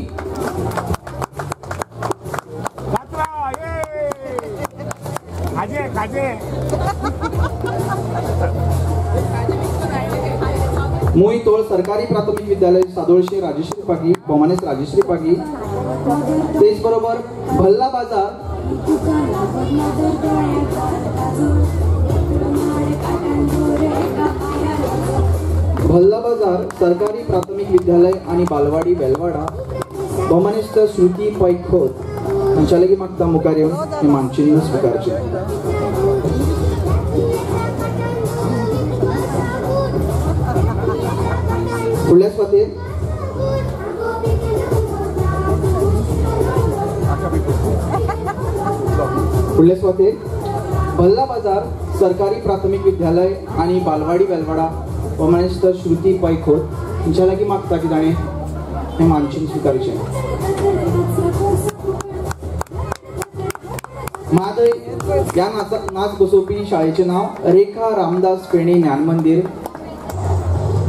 मुई तोळ सरकारी प्राथमिक विद्यालय सादोळशे राजेश्री पागी भोमानेस्त राजेश्री पागी. तेच बरोबर भल्ला बाजार भल्ला बाजार सरकारी प्राथमिक विद्यालय आणि बालवाडी बेलवाडा भोमानेस्त श्रुती पैखोत हांच्या लागीं मागता मुखार येवन हें मानचिन्न स्विकारचें. फुडल्या सुवातेर भल्ला बाजार सरकारी प्राथमिक विद्यालय आणि बालवाडी बेलवाडा भोमानेस्त श्रुती पैखोत हांच्या लागीं मागता की ताणें हें मानचिन्न स्विकारचें. म्हादय ह्या नाच बसोवपी शाळेचें नांव रेखा रामदास पेणे ज्ञान मंदिर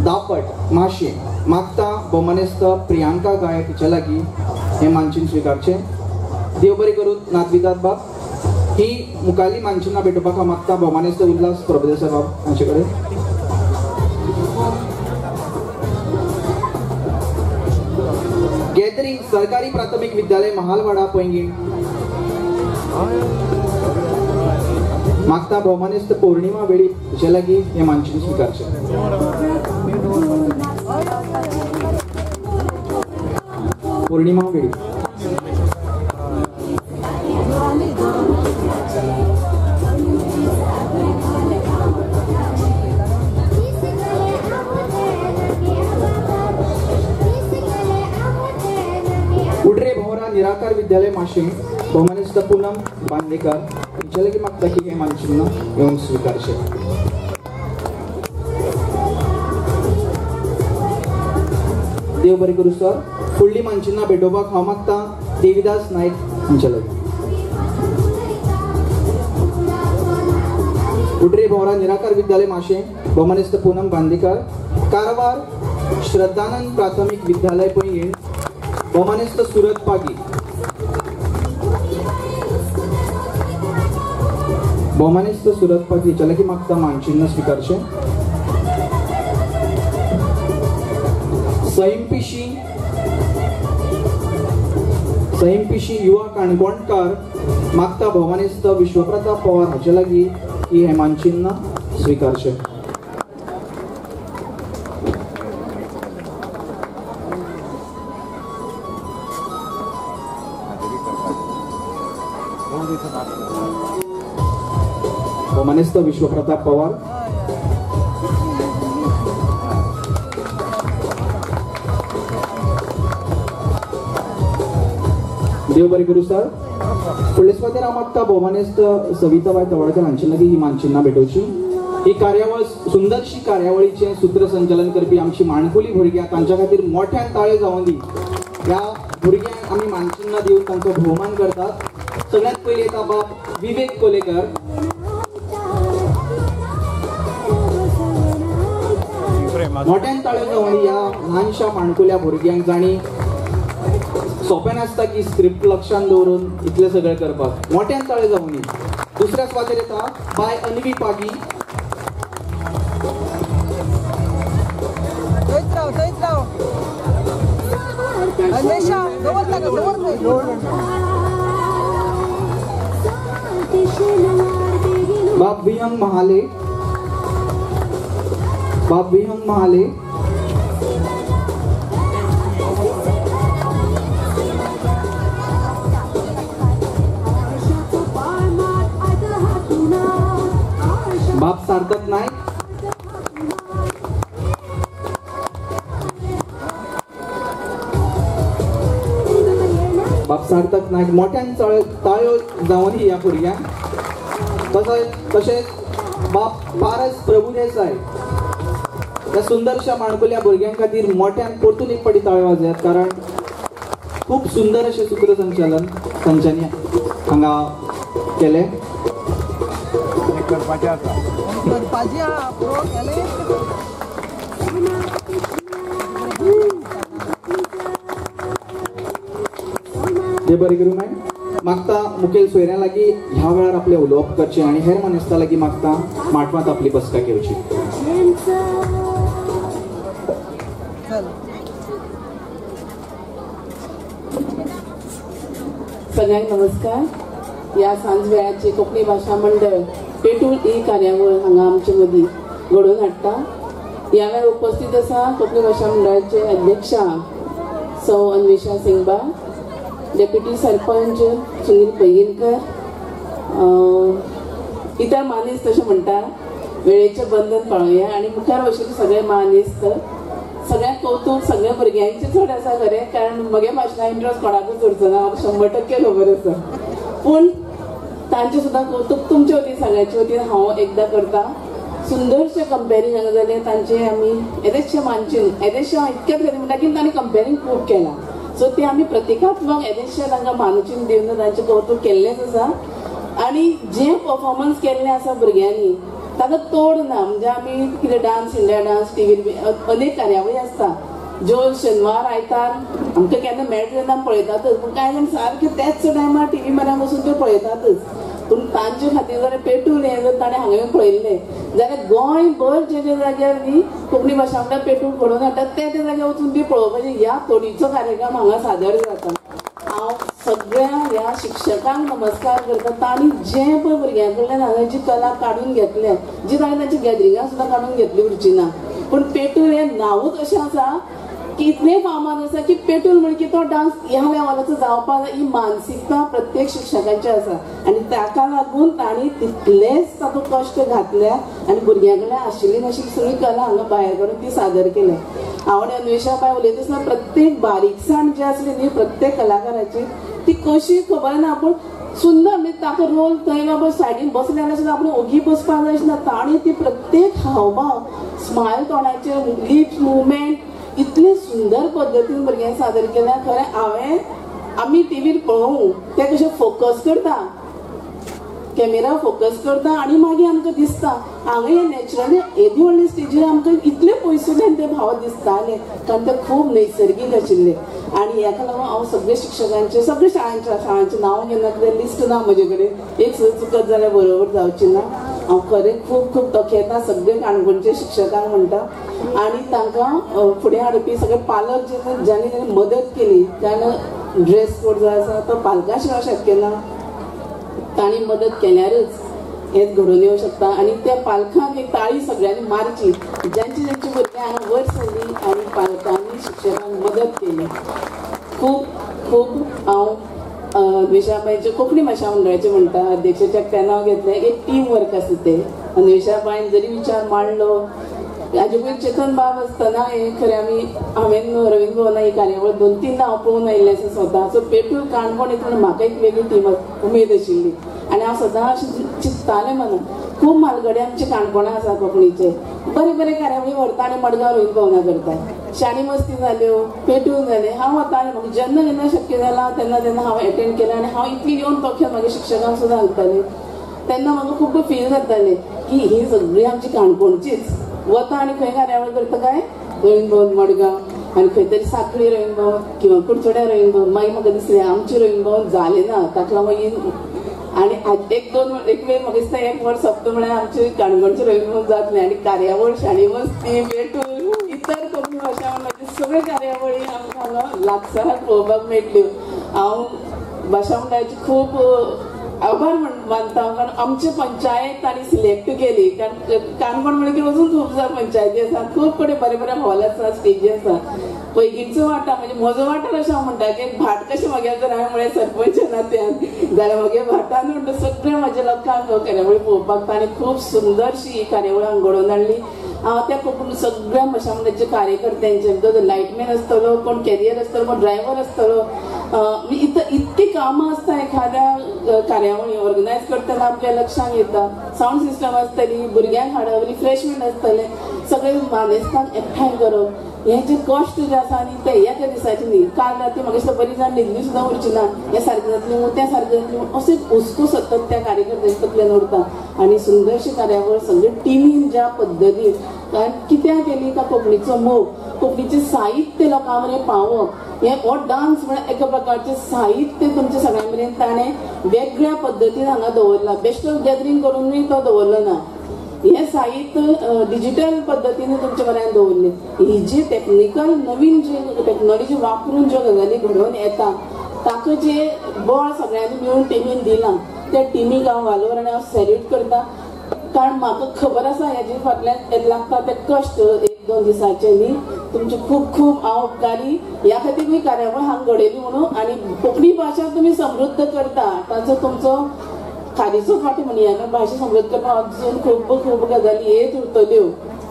दापट माशे मागता भोमानेस्त प्रियांका गायक हिच्या लागीं हें मानचिन्न स्विकारचें. देव बरें करूं नातविदाद बाब. ही मुखारली मानचिन्नां भेटोवपाक हांव मागता भोमानेस्त उल्हास प्रभुदेसाय बाब हांचे कडेन. गॅदरिंग सरकारी प्राथमिक विद्यालय महालवाडा पैंगीण मागता भोमानेस्त पौर्णिमा वेळी हिचे लागीं हें मानचिन्न स्विकारचें. पौर्णिमा वेळी उडरे भोवरा निराकार विद्यालय माशे भोमानेस्त पूनम बांदेकर हिचे लागीं मागता की हें मानचिन्न येवन स्विकारचें. देव बरें करूं सर. फुडली मानचिन्नां भेटोवपाक हांव मागता देविदास नायक हांचे लागीं. उडरे भोवरा निराकार विद्यालय माशे भौमानिस्त पूनम बांदेकर, कारवार श्रद्धानंद प्राथमिक विद्यालय पैंगीण भौमानिस्त सुरत पागी, भौमानिस्त सुरत पागी चला की मागता मानचिन्ह स्वीकारचे. सैमपिशी युवा काणकोणकार मागता भौमानिस्त विश्वप्रताप पवार हाचे लागीं ही हे मानचिन्ह स्वीकारचे. भौमानिस्त विश्वप्रताप पवार, देव बरे करू सर. फुडले सुवातेर हांव मागता भौमानिस्त सविताबाई तवडकर हांचे लागीं ही मानचिन्नां भेटोवची. ही कार्यावळ सुंदरशी कार्यावळीचे सूत्रसंचालन करपी आमची माणकुली भुरग्यां तांच्या खातीर मोठ्यान ताळे जावं दी. ह्या भुरग्यांक आमी मानचिन्नां दिवन तांचो भोवमान करतात. सगळ्यांत पयलीं येता बाब विवेक कोलेकर. मोठ्यान ताळे जावं दी ह्या ल्हानशा माणकुल्या भुरग्यांक जाणी सोपें नासता की स्क्रिप्ट लक्षांत दवरून इतलें सगळें करपाक. मोठ्यान ताळे जावं दी. दुसऱ्या सुवातेर येता बाय अन्वी पागी. बाब विहंग महाले, बाब विहंग महाले. बाब सार्थक नायक, बाब सार्थक नायक. मोठ्यान ताळ्यो जावन ह्या भुरग्यांक. तशेंच बाब पारस प्रभुदेसाय. त्या सुंदरशा माणकुल्या भुरग्यां खातीर मोठ्यान परतून एक फावटी ताळ्यो वाजयात, कारण खूब सुंदर अशें सूत्रसंचालन तांच्यांनी हांगा केलें. देव बरें करूं. मागता मुखेल सोयऱ्यां लागीं ह्या वेळार आपलें उलोवप करचें आनी हेर मनेस्तां लागीं मागता माटवांत आपली बसका घेवची. सगळ्यांक नमस्कार. ह्या सांज वेळाची कोंकणी भाशा मंडळ पेटूल ही कार्यावळ हांगा आमचे मदीं घडोवन हाडटा. ह्या वेळार उपस्थित आसा कोंकणी भाशा मंडळाचे अध्यक्षा सौ अन्वेषा सिंगबा, डेप्युटी सरपंच सुनील पैंगीणकर, इतर मानेस्त तशें म्हणटा. वेळेचें बंधन पाळुया आनी मुखार वशिल्ले सगळे मानेस्त. सगळ्यांक कौतूक सगळ्या भुरग्यांचे चड आसा खरें, कारण म्हगे भाशणां इंट्रस्ट कोणाकूच उरचो ना, म्हाका 100% खबर आसा. पूण तांचे सुद्दां कौतूक तुमचे वतीन सगळ्यांचे वतीन हांव एकदां करता. सुंदरशें कंपेरींग हांगा जालें तांचे. आमी येदेशें मानचिन्ह येदेशें हांव इतकेंच खातीर म्हणटा की तांणी कंपेरींग खूब केलां. सो ते आमी प्रतिकात्मक येदेशें तांकां मानचिन्ह दिवन तांचें कौतूक केल्लेंच आसा. आनी जें परफॉर्मन्स केल्लें आसा भुरग्यांनी ताका तोड ना. म्हणजे आमी कितें डान्स इंडिया डान्स टीव्हीर अनेक कार्यावळी आसता ज्यो शेनवार आयतार आमकां केन्ना मेळटा तेन्ना पळयतातच. पूण कांय जाण सारके त्याच टायमार टीव्ही म्हऱ्यान बसून त्यो पळयतातच. पूण तांचे खातीर जर पेटूल हें जर ताणें हांगा येवन पळयल्लें जाल्यार गोंयभर जे जे जाग्यार न्ही कोंकणी भाशा मंडळ पेटूल घडोवन हाडटात त्या जाग्यार वचून ती पळोवपाची ह्या तोडीचो कार्यक्रम हांगा सादर जाता. हांव सगळ्या ह्या शिक्षकांक नमस्कार करता. तांणी जें पळय भुरग्यां कडल्यान हांगा जी कला काडून घेतल्या, जी ताणें तांची गॅदरिंगां सुद्दां काडून घेतली उरची ना. पूण पेटूल हें नांवूच अशें आसा की इतलें फामाद आसा की पेटूल म्हणकी तो डान्स ह्या लेवलाचो जावपाक ही मानसिकता प्रत्येक शिक्षकाची आसा. आनी ताका लागून तांणी तितलेंच तातूंत कश्ट घातल्या आनी भुरग्यां कडल्यान आशिल्ली नाशिल्ली सगळी कला हांगा भायर काडून ती सादर केल्या. हांव अन्वेषा बाय उलयता आसतना प्रत्येक बारीकसाण जी आसली न्ही प्रत्येक कलाकाराची ती कशी खबर ना. पूण सुंदर म्हणजे ताका रोल थंय बाबा सायडीन बसले जाल्यार सुद्दां आपण ओगी बसपाक जाय अशें ना. तांणी ती प्रत्येक हावभाव स्मायल तोंडाचे लिप्स मुवमेंट इतले सुंदर पद्दतीन भुरग्यांक सादर केल्या. खरें आमी टीव्हीर पळोवं ते कशे फोकस करता कॅमेरा फोकस करता आणि मागीर आमकां दिसता हांगा हे नॅचरली येदी व्हडले स्टेजीर आमकां इतले पयसुल्यान ते भाव दिसताले कारण ते खूब नैसर्गीक आशिल्ले आणि हेका लागून हांव सगळे शिक्षकांचे सगळे शाळांचे नांव घेना कितें लिस्ट ना म्हजे कडेन एक चुकत जाल्यार बरोबर जावची ना हांव खरें खूब खूब तोखेता सगळे काणकोणचे शिक्षकांक म्हणटा आणि तांकां फुडें हाडपी सगळे पालक जे ज्यांनी तांणी मदत केली कारण ड्रेस कोड जो आसा तो पालकां शिवाय शक्य ना तांणी मदत केल्यारच हेच घडून येवं शकता आणि त्या पालकांक एक ताळी सगळ्यांनी मारची ज्यांची ज्यांची भुरगीं हांगा वयर सरली आणि पालकांनी शिक्षकांक मदत केली खूब खूब हांव अन्वेषाबाईचे कोंकणी भाशा मंडळाचे म्हणटा अध्यक्षाच्या तेनाव घेतले एक टीम वर्क आसा ते अन्वेषाबाईन जरी विचार मांडलो हाजे पयलीं चेतन बाब आसतना हे खरें हांवें रवींद्र भवना ही कार्यावळ 2-3 हांव पळोवन आयिल्लें आसा स्वता सो पेटूल काणकोण येतना म्हाका एक वेगळी टीम उमेद आशिल्ली आनी हांव सदां अशें चिंततालें म्हणून खूब म्हालगडे आमचे काणकोणा आसा कोंकणीचे बरे बरे कार्यावळी व्हरता आनी मडगांव रवींद्र भवना करता शाणी मस्ती जाल्यो पेटूल जालें हांव वतालें म्हाका जेन्ना जेन्ना शक्य जालां तेन्ना तेन्ना हांव एटेंड केलें आनी हांव इतली येवन तोखेन म्हाज्या शिक्षकांक सुद्दां सांगतालें तेन्ना म्हाका खूब फील जातालें की ही सगळीं आमची काणकोणचीच वता आनी खंय कार्यावळ करता काय रवींद्र भवन मडगांव आनी खंय तरी साखळी रवींद्र भवन किंवा कुडचड्या रवींद्र भवन मागीर म्हाका दिसलें आमचें रवींद्र भवन जालें ना ताका मागीर आनी एक वेळ म्हाका दिसता एक वर्स सोंपता म्हळ्यार आमचें काणकोणचें रवींद्र भवन जातलें आनी कार्यावळ शाणी मस्ती पेटूल इतर कोंकणी भाशा मंडळाच्यो सगळ्यो कार्यावळी आमकां हांगा लागसाराक पळोवपाक मेळटल्यो हांव भाशा मंडळाची खूब आभार मानता कारण आमची पंचायत तांणी सिलेक्ट केली कारण काणकोण म्हणल्यार अजून खूब पंचायती आसा खूब कडेन बरे बरे हॉल आसा स्टेजी आसा पैकीचो वाटा म्हणजे म्हजो वाठार अशें हांव म्हणटा की भाट कशें म्हागे जर हांवें म्हळ्यार सरपंच नात्यान जाल्यार म्हगे भाटान म्हणटा सगळ्या म्हाज्या लोकांक कार्यावळी पळोवपाक तांणी खूब सुंदरशी ही कार्यावळ हांगा घडोवन हाडली हांव त्या कोंकणी सगळ्या भाशा मंडळाचे कार्यकर्त्यांचे जो लायटमॅन आसतलो कोण कॅरियर आसतलो कोण ड्रायव्हर आसतलो इतकी कामां आसता एखाद्या कार्यावळी ऑर्गनायज करतना आपल्या लक्षांत येता साऊंड सिस्टम आसतली भुरग्यांक हाडप रिफ्रेशमेंट आसतले सगळे मानेस्तांक एकठांय करप हे जे कश्ट जे आसा न्ही ते ह्या दिसाचे न्ही काल राती म्हाका दिसता बरी जाण न्हिदली सुद्दां उरची ना हे सारकें जातलें म्हूण तें सारकें जातलें अशें हुस्को सतत त्या कार्यकर्त्यांचे तकलेन उरता आनी सुंदरशी कार्यावळ सगळे टिमीन ज्या पद्दतीन कारण कित्याक केली का कोंकणीचो मोग कोंकणीचें साहित्य लोकां मेरेन पावप हे हो डान्स म्हळ्यार एका प्रकारचें साहित्य तुमच्या सगळ्यां मेरेन ताणें वेगळ्या पद्दतीन हांगा दवरला बेस्ट ऑफ गॅदरींग करूनय तो दवरलो ना हे साहित्य डिजिटल पद्दतीन तुमच्या म्हऱ्यान दवरले ही जी टेक्निकल नवीन जे टेक्नॉलॉजी वापरून ज्यो गजाली घडोवन येता ताका जे बळ सगळ्यांनी मेळून टिमीन दिलां त्या टिमीक हांव वालोर आनी हांव सॅल्यूट करता कारण म्हाका खबर आसा हेजे फाटल्यान लागता ते कश्ट 1-2 दिसाचे न्ही तुमचे खूब खूब हांव उपकारी ह्या खातीर कार्यावळ हांगा घडयली म्हणून आनी कोंकणी भाशा तुमी समृद्ध करता ताचो तुमचो खारीचोच वांटो म्हणया कारण भाशा समृद्ध करपाक अजून खूब खूब गजाली येत उरतल्यो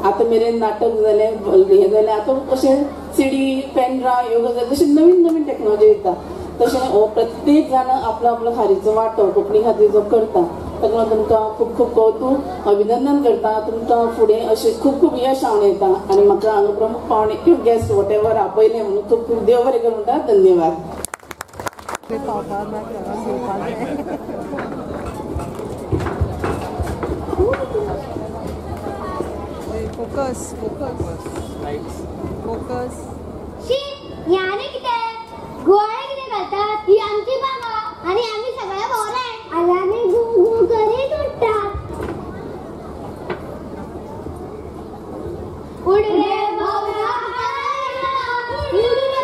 आतां मेरेन नाटक जालें हें जालें आतां अशें सीडी पेन ड्रायव ह्यो गजाली जशें नवीन नवीन टॅक्नॉलॉजी येता तशें हो प्रत्येक जाण आपलो आपलो खारीचो वांटो कोंकणी खातीर जो करता ताका लागून तुमकां खूब खूब कौतूक अभिनंदन करता तुमकां फुडें अशें खूब खूब यश हांव येता आनी म्हाका हांगा प्रमुख पावणे किंवा गेस्ट वॉटेवर आपयलें म्हणून खूब खूब देव बरें कर म्हणटा धन्यवाद फोकस फोकस फोकस शी याने कितें गोळे कितें घालतात ही आमची बाबा आणि आम्ही सगळे भोवरे आल्याने गू करीत उठतात उड रे भोवरा उड रे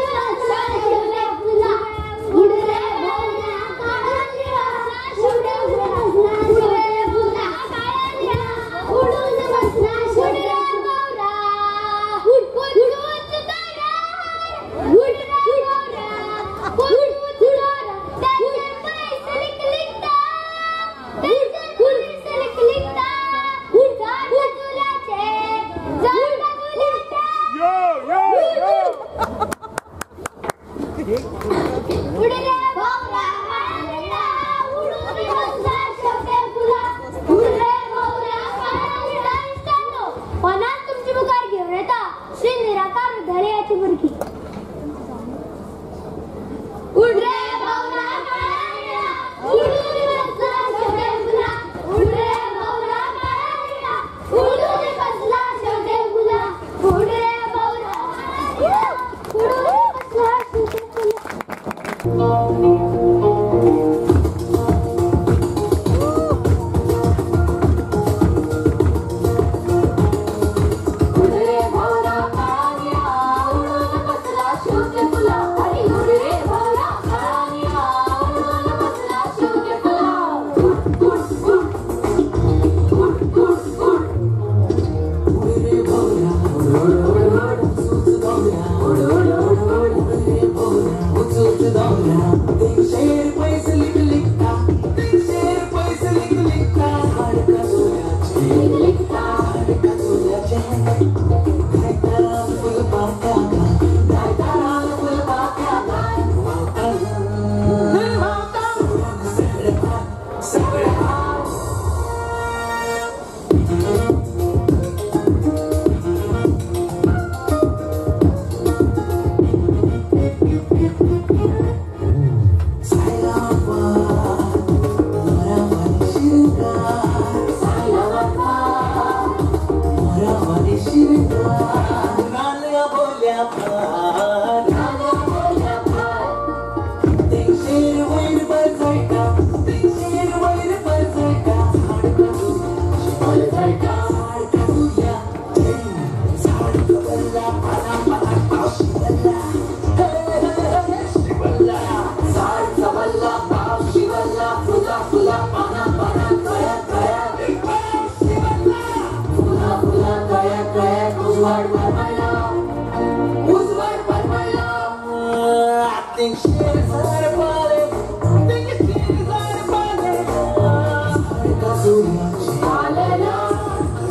भोवरा उड रे भोवरा काळ्या उड रे भोवरा काळ्या उडून बसना उड रे भोवरा उड उड उड उड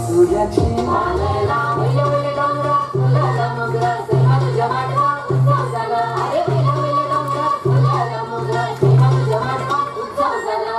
सूर्याचे वैले वैले डोंगर फुलाला मोगरा सेवा तुझ्या मांडवात उत्सव झाला अरे वैले वैले डोंगर फुलाला मोगरा सेवा तुझ्या मांडवात उत्सव झाला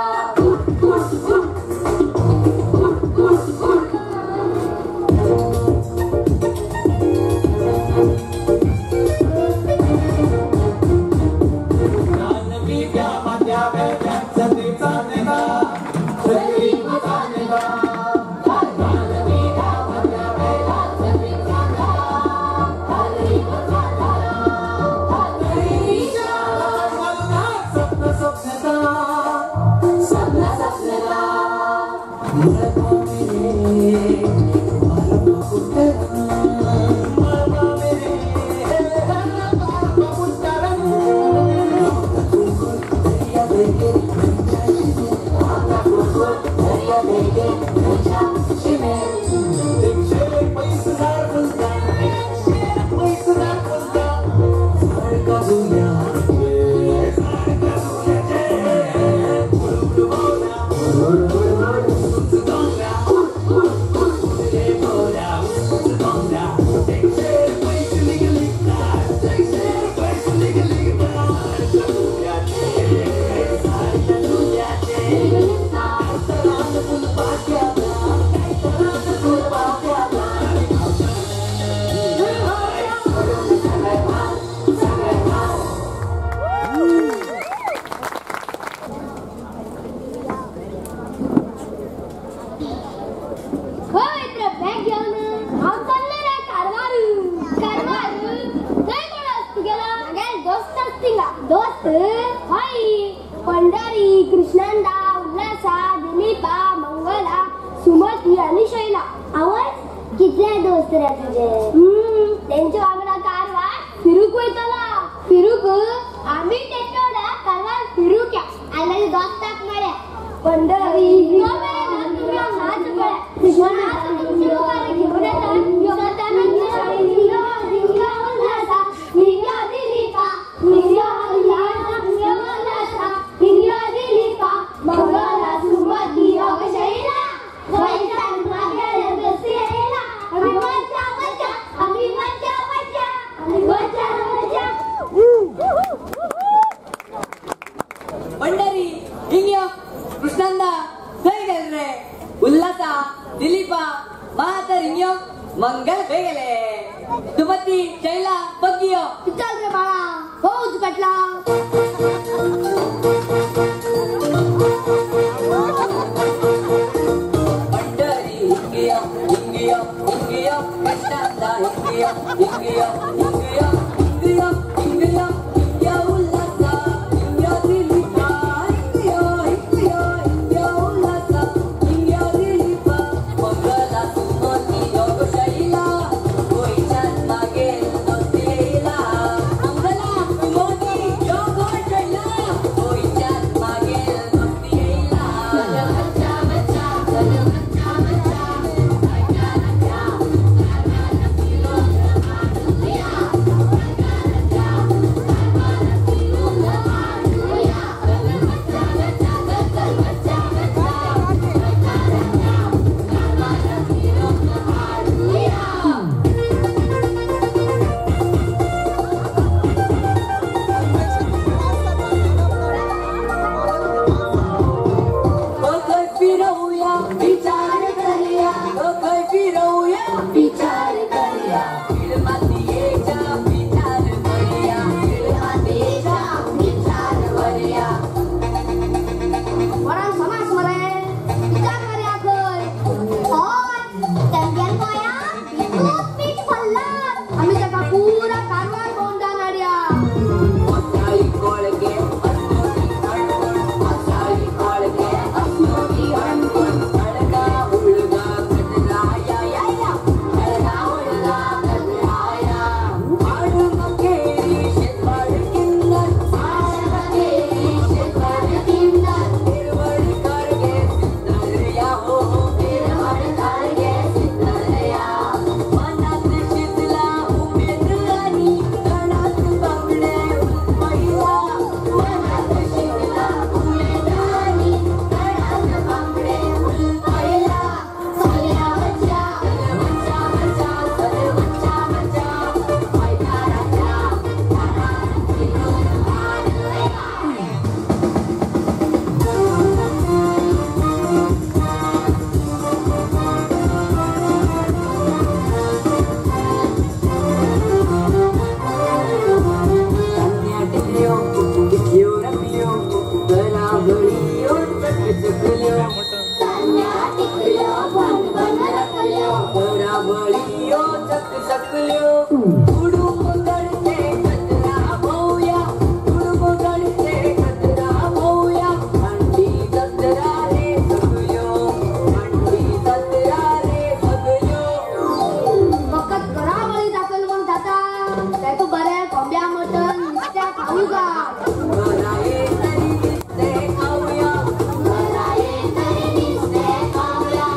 दोस्त हई पंढरी कृष्णंदा उल्हासा दिलीपा मंगला सुमती आणि शैला आवाज कितले दोस्त रे तुझे त्यांच्या वांगडा कारवार फिरूक वयतला फिरूक आम्ही तेवढा कारवार फिरूक या आले दोस्ताक मळ्या पंढरी नाच पळ्या कृष्णंदा घेऊन येतात पंढरी इंग्यो कृष्णंदा थंय गेले रे उल्हासा दिलीपा महातर इंग्यो मंगल खंय गेले सुमती शैला बगियो चल रे बाळा हो कटला पंढरी इंग्यो इंग्यो इंग्यो कृष्णंदा इंग्यो इंग्यो इंग्यो इंग्यो इंग्यो इंग्यो उल्हासा इंग्यो दिलीपा इंग्यो इंग्यो इंग्यो उल्हासा इंग्यो दिलीपा मंगला सुमती योग शैला गोईच्यात मागेल दोस्ती येईला मंगला सुमती योग शैला गोईच्यात बळीयो चक चकल्यो उडूक गणते कचरा भाऊया उडूक गणते कचरा भाऊया थंडी जत्रा रे सगळ्यो थंडी जत्रा रे सगळ्यो फकत घरामध्ये दाखल म्हणून जाता काय तो बऱ्या कोंब्या मटण नुसत्या खाऊ का घराये तरी दिसते खाऊया घराये तरी दिसते खाऊया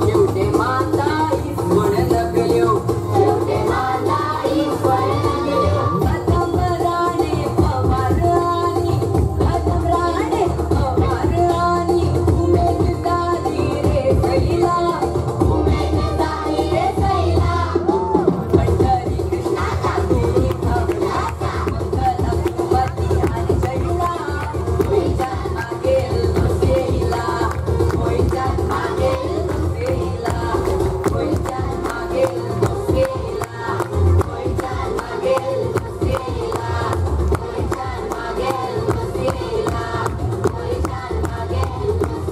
शेवटे माता ईश्वर जगल्यो शेवटे माता ईश्वर जगल्यो कदम राणे पवार आणि उमेद तारी रे सैला पंढरी कृष्णाचा गुणी खवळाचा मंगल भगवती आणि जैला होईच्यात मागेल बसेला होईच्यात मागेल बसेला होईच्यात मागेल बसेला होईच्यात मागेल बसेला होईच्यात मागेल बसेला होईच्यात मागेल बसेला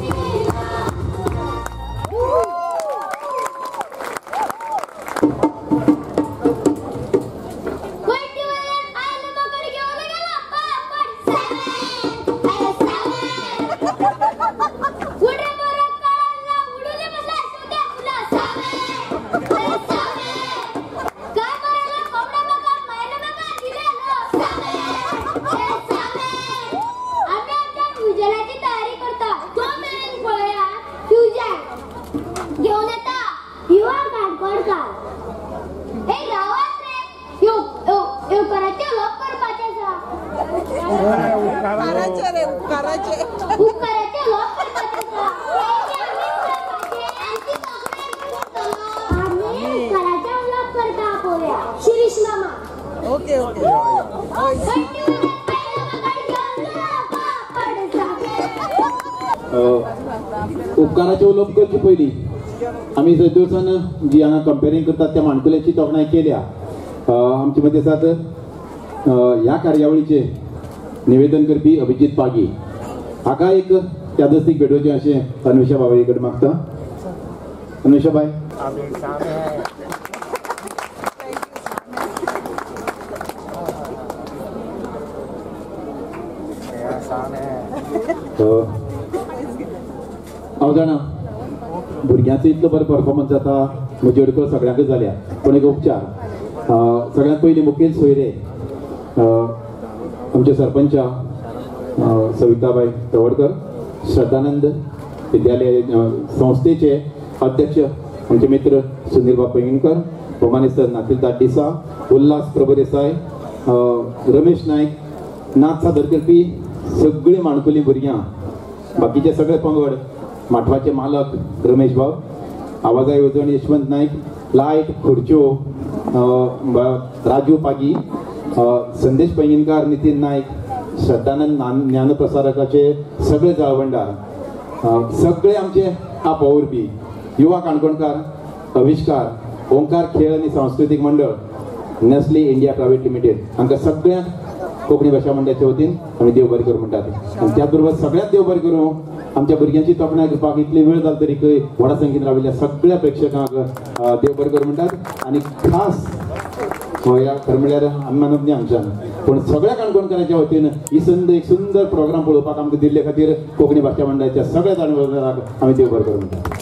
तयारी करता तो मेन पळया फ्युजन घेऊन येता युवा काणकोणकार ए गावात रे यो यो यो कराचे लोक करपाचे उपकाराचे रे उपकाराचे उपकाराचे लोक करपाचे आम्ही कराचे लोक करता पोया शिरीष मामा ओके ओके उपकाराचे उलोप करची पयली आम्ही दिवसान जी हांगा कंपेरिंग करतात त्या माणकुल्याची तोखणाय केल्या आमचे मध्य आसात ह्या कार्यावळीचे निवेदन करपी अभिजित पागी हाका एक यादस्तीक भेटोवचें अशें अन्वेषा बाबाई कडेन मागता अन्वेषा बाय हांव जाणा भुरग्यांचो इतलो बरो परफॉर्मन्स जाता म्हजे अडखळ सगळ्यांकच जाल्या पूण एक उपचार सगळ्यांत पयलीं मुखेल सोयरे आमचे सरपंच सविताबाई तवडकर श्रद्धानंद विद्यालय संस्थेचे अध्यक्ष आमचे मित्र सुनीलबा पैंगीणकर भोमानेसर नातील दाटीसा उल्हास प्रभुदेसाय रमेश नायक नाच सादर करपी सगळीं माणकुली भुरग्यां बाकीचे सगळे पंगड माठवाचे मालक रमेश भाऊ आवाजा येवजण यशवंत नाईक लायट खुर्च्यो राजू पागी संदेश पैंगीणकार नितीन नाईक श्रद्धानंद ज्ञानप्रसारकाचे सगळे जळवंडार सगळे आमचे आपवरपी युवा काणकोणकार आविष्कार ओंकार खेळ आणि सांस्कृतिक मंडळ नेस्ले इंडिया प्रायव्हेट लिमिटेड हांकां सगळ्यांक कोंकणी भाशा मंडळाच्या वतीन आमी देव बरें करूं म्हणटात आनी त्याच बरोबर सगळ्यांत देव बरें करूं आमच्या भुरग्यांची तोखणाय करपाक इतली वेळ जालो तरीकय व्हडा संख्येन राविल्ल्या सगळ्या प्रेक्षकांक देव बरें करूं म्हणटात आनी खास ह्या खरें म्हणल्यार आमी मानप न्ही आमच्यान पूण सगळ्या काणकोणकारांच्या वतीन ही संद एक सुंदर प्रोग्राम पळोवपाक आमकां दिल्ले खातीर कोंकणी भाशा मंडळाच्या सगळ्या जाणवराक आमी देव बरें करूं म्हणटात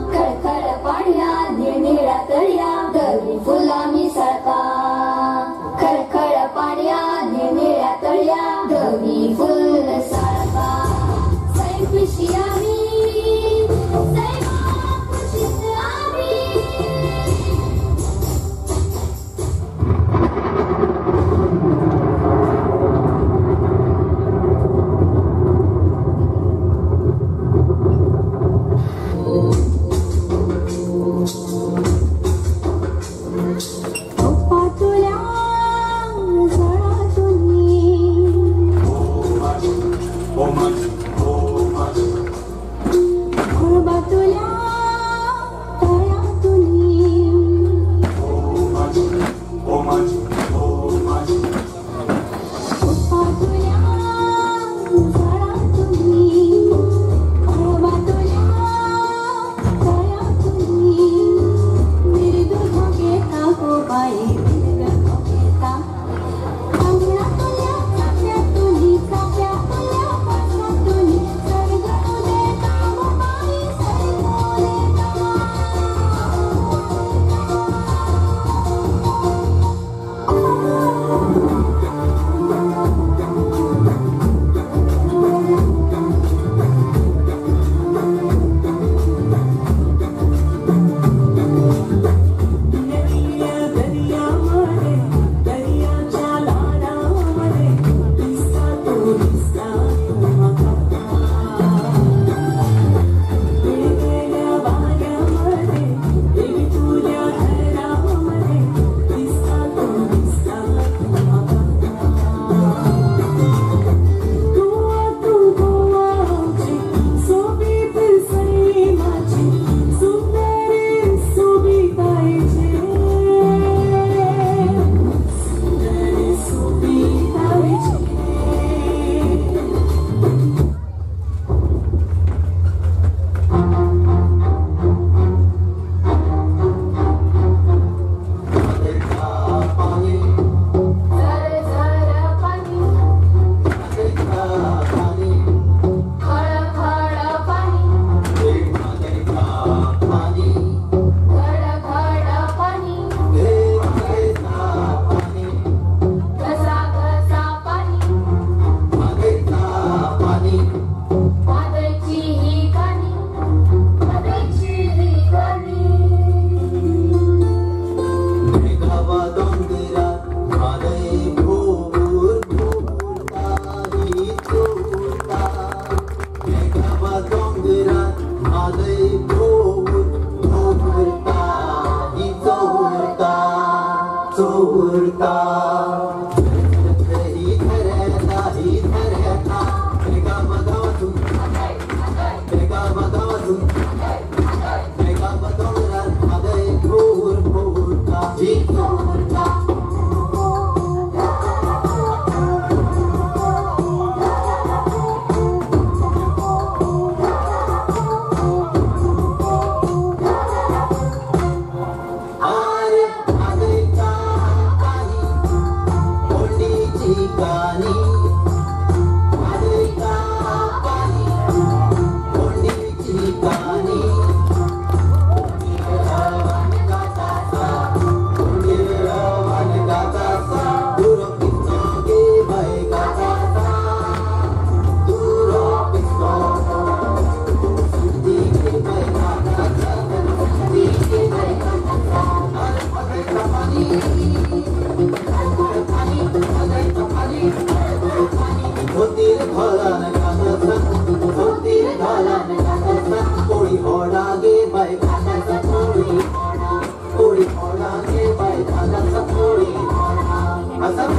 खळखळ पाण्याने चोरता ही धरता बेगा मगावतून बेगा मगावतून बेगा बदलणार आदय भोर भोरता जी भोरता Asa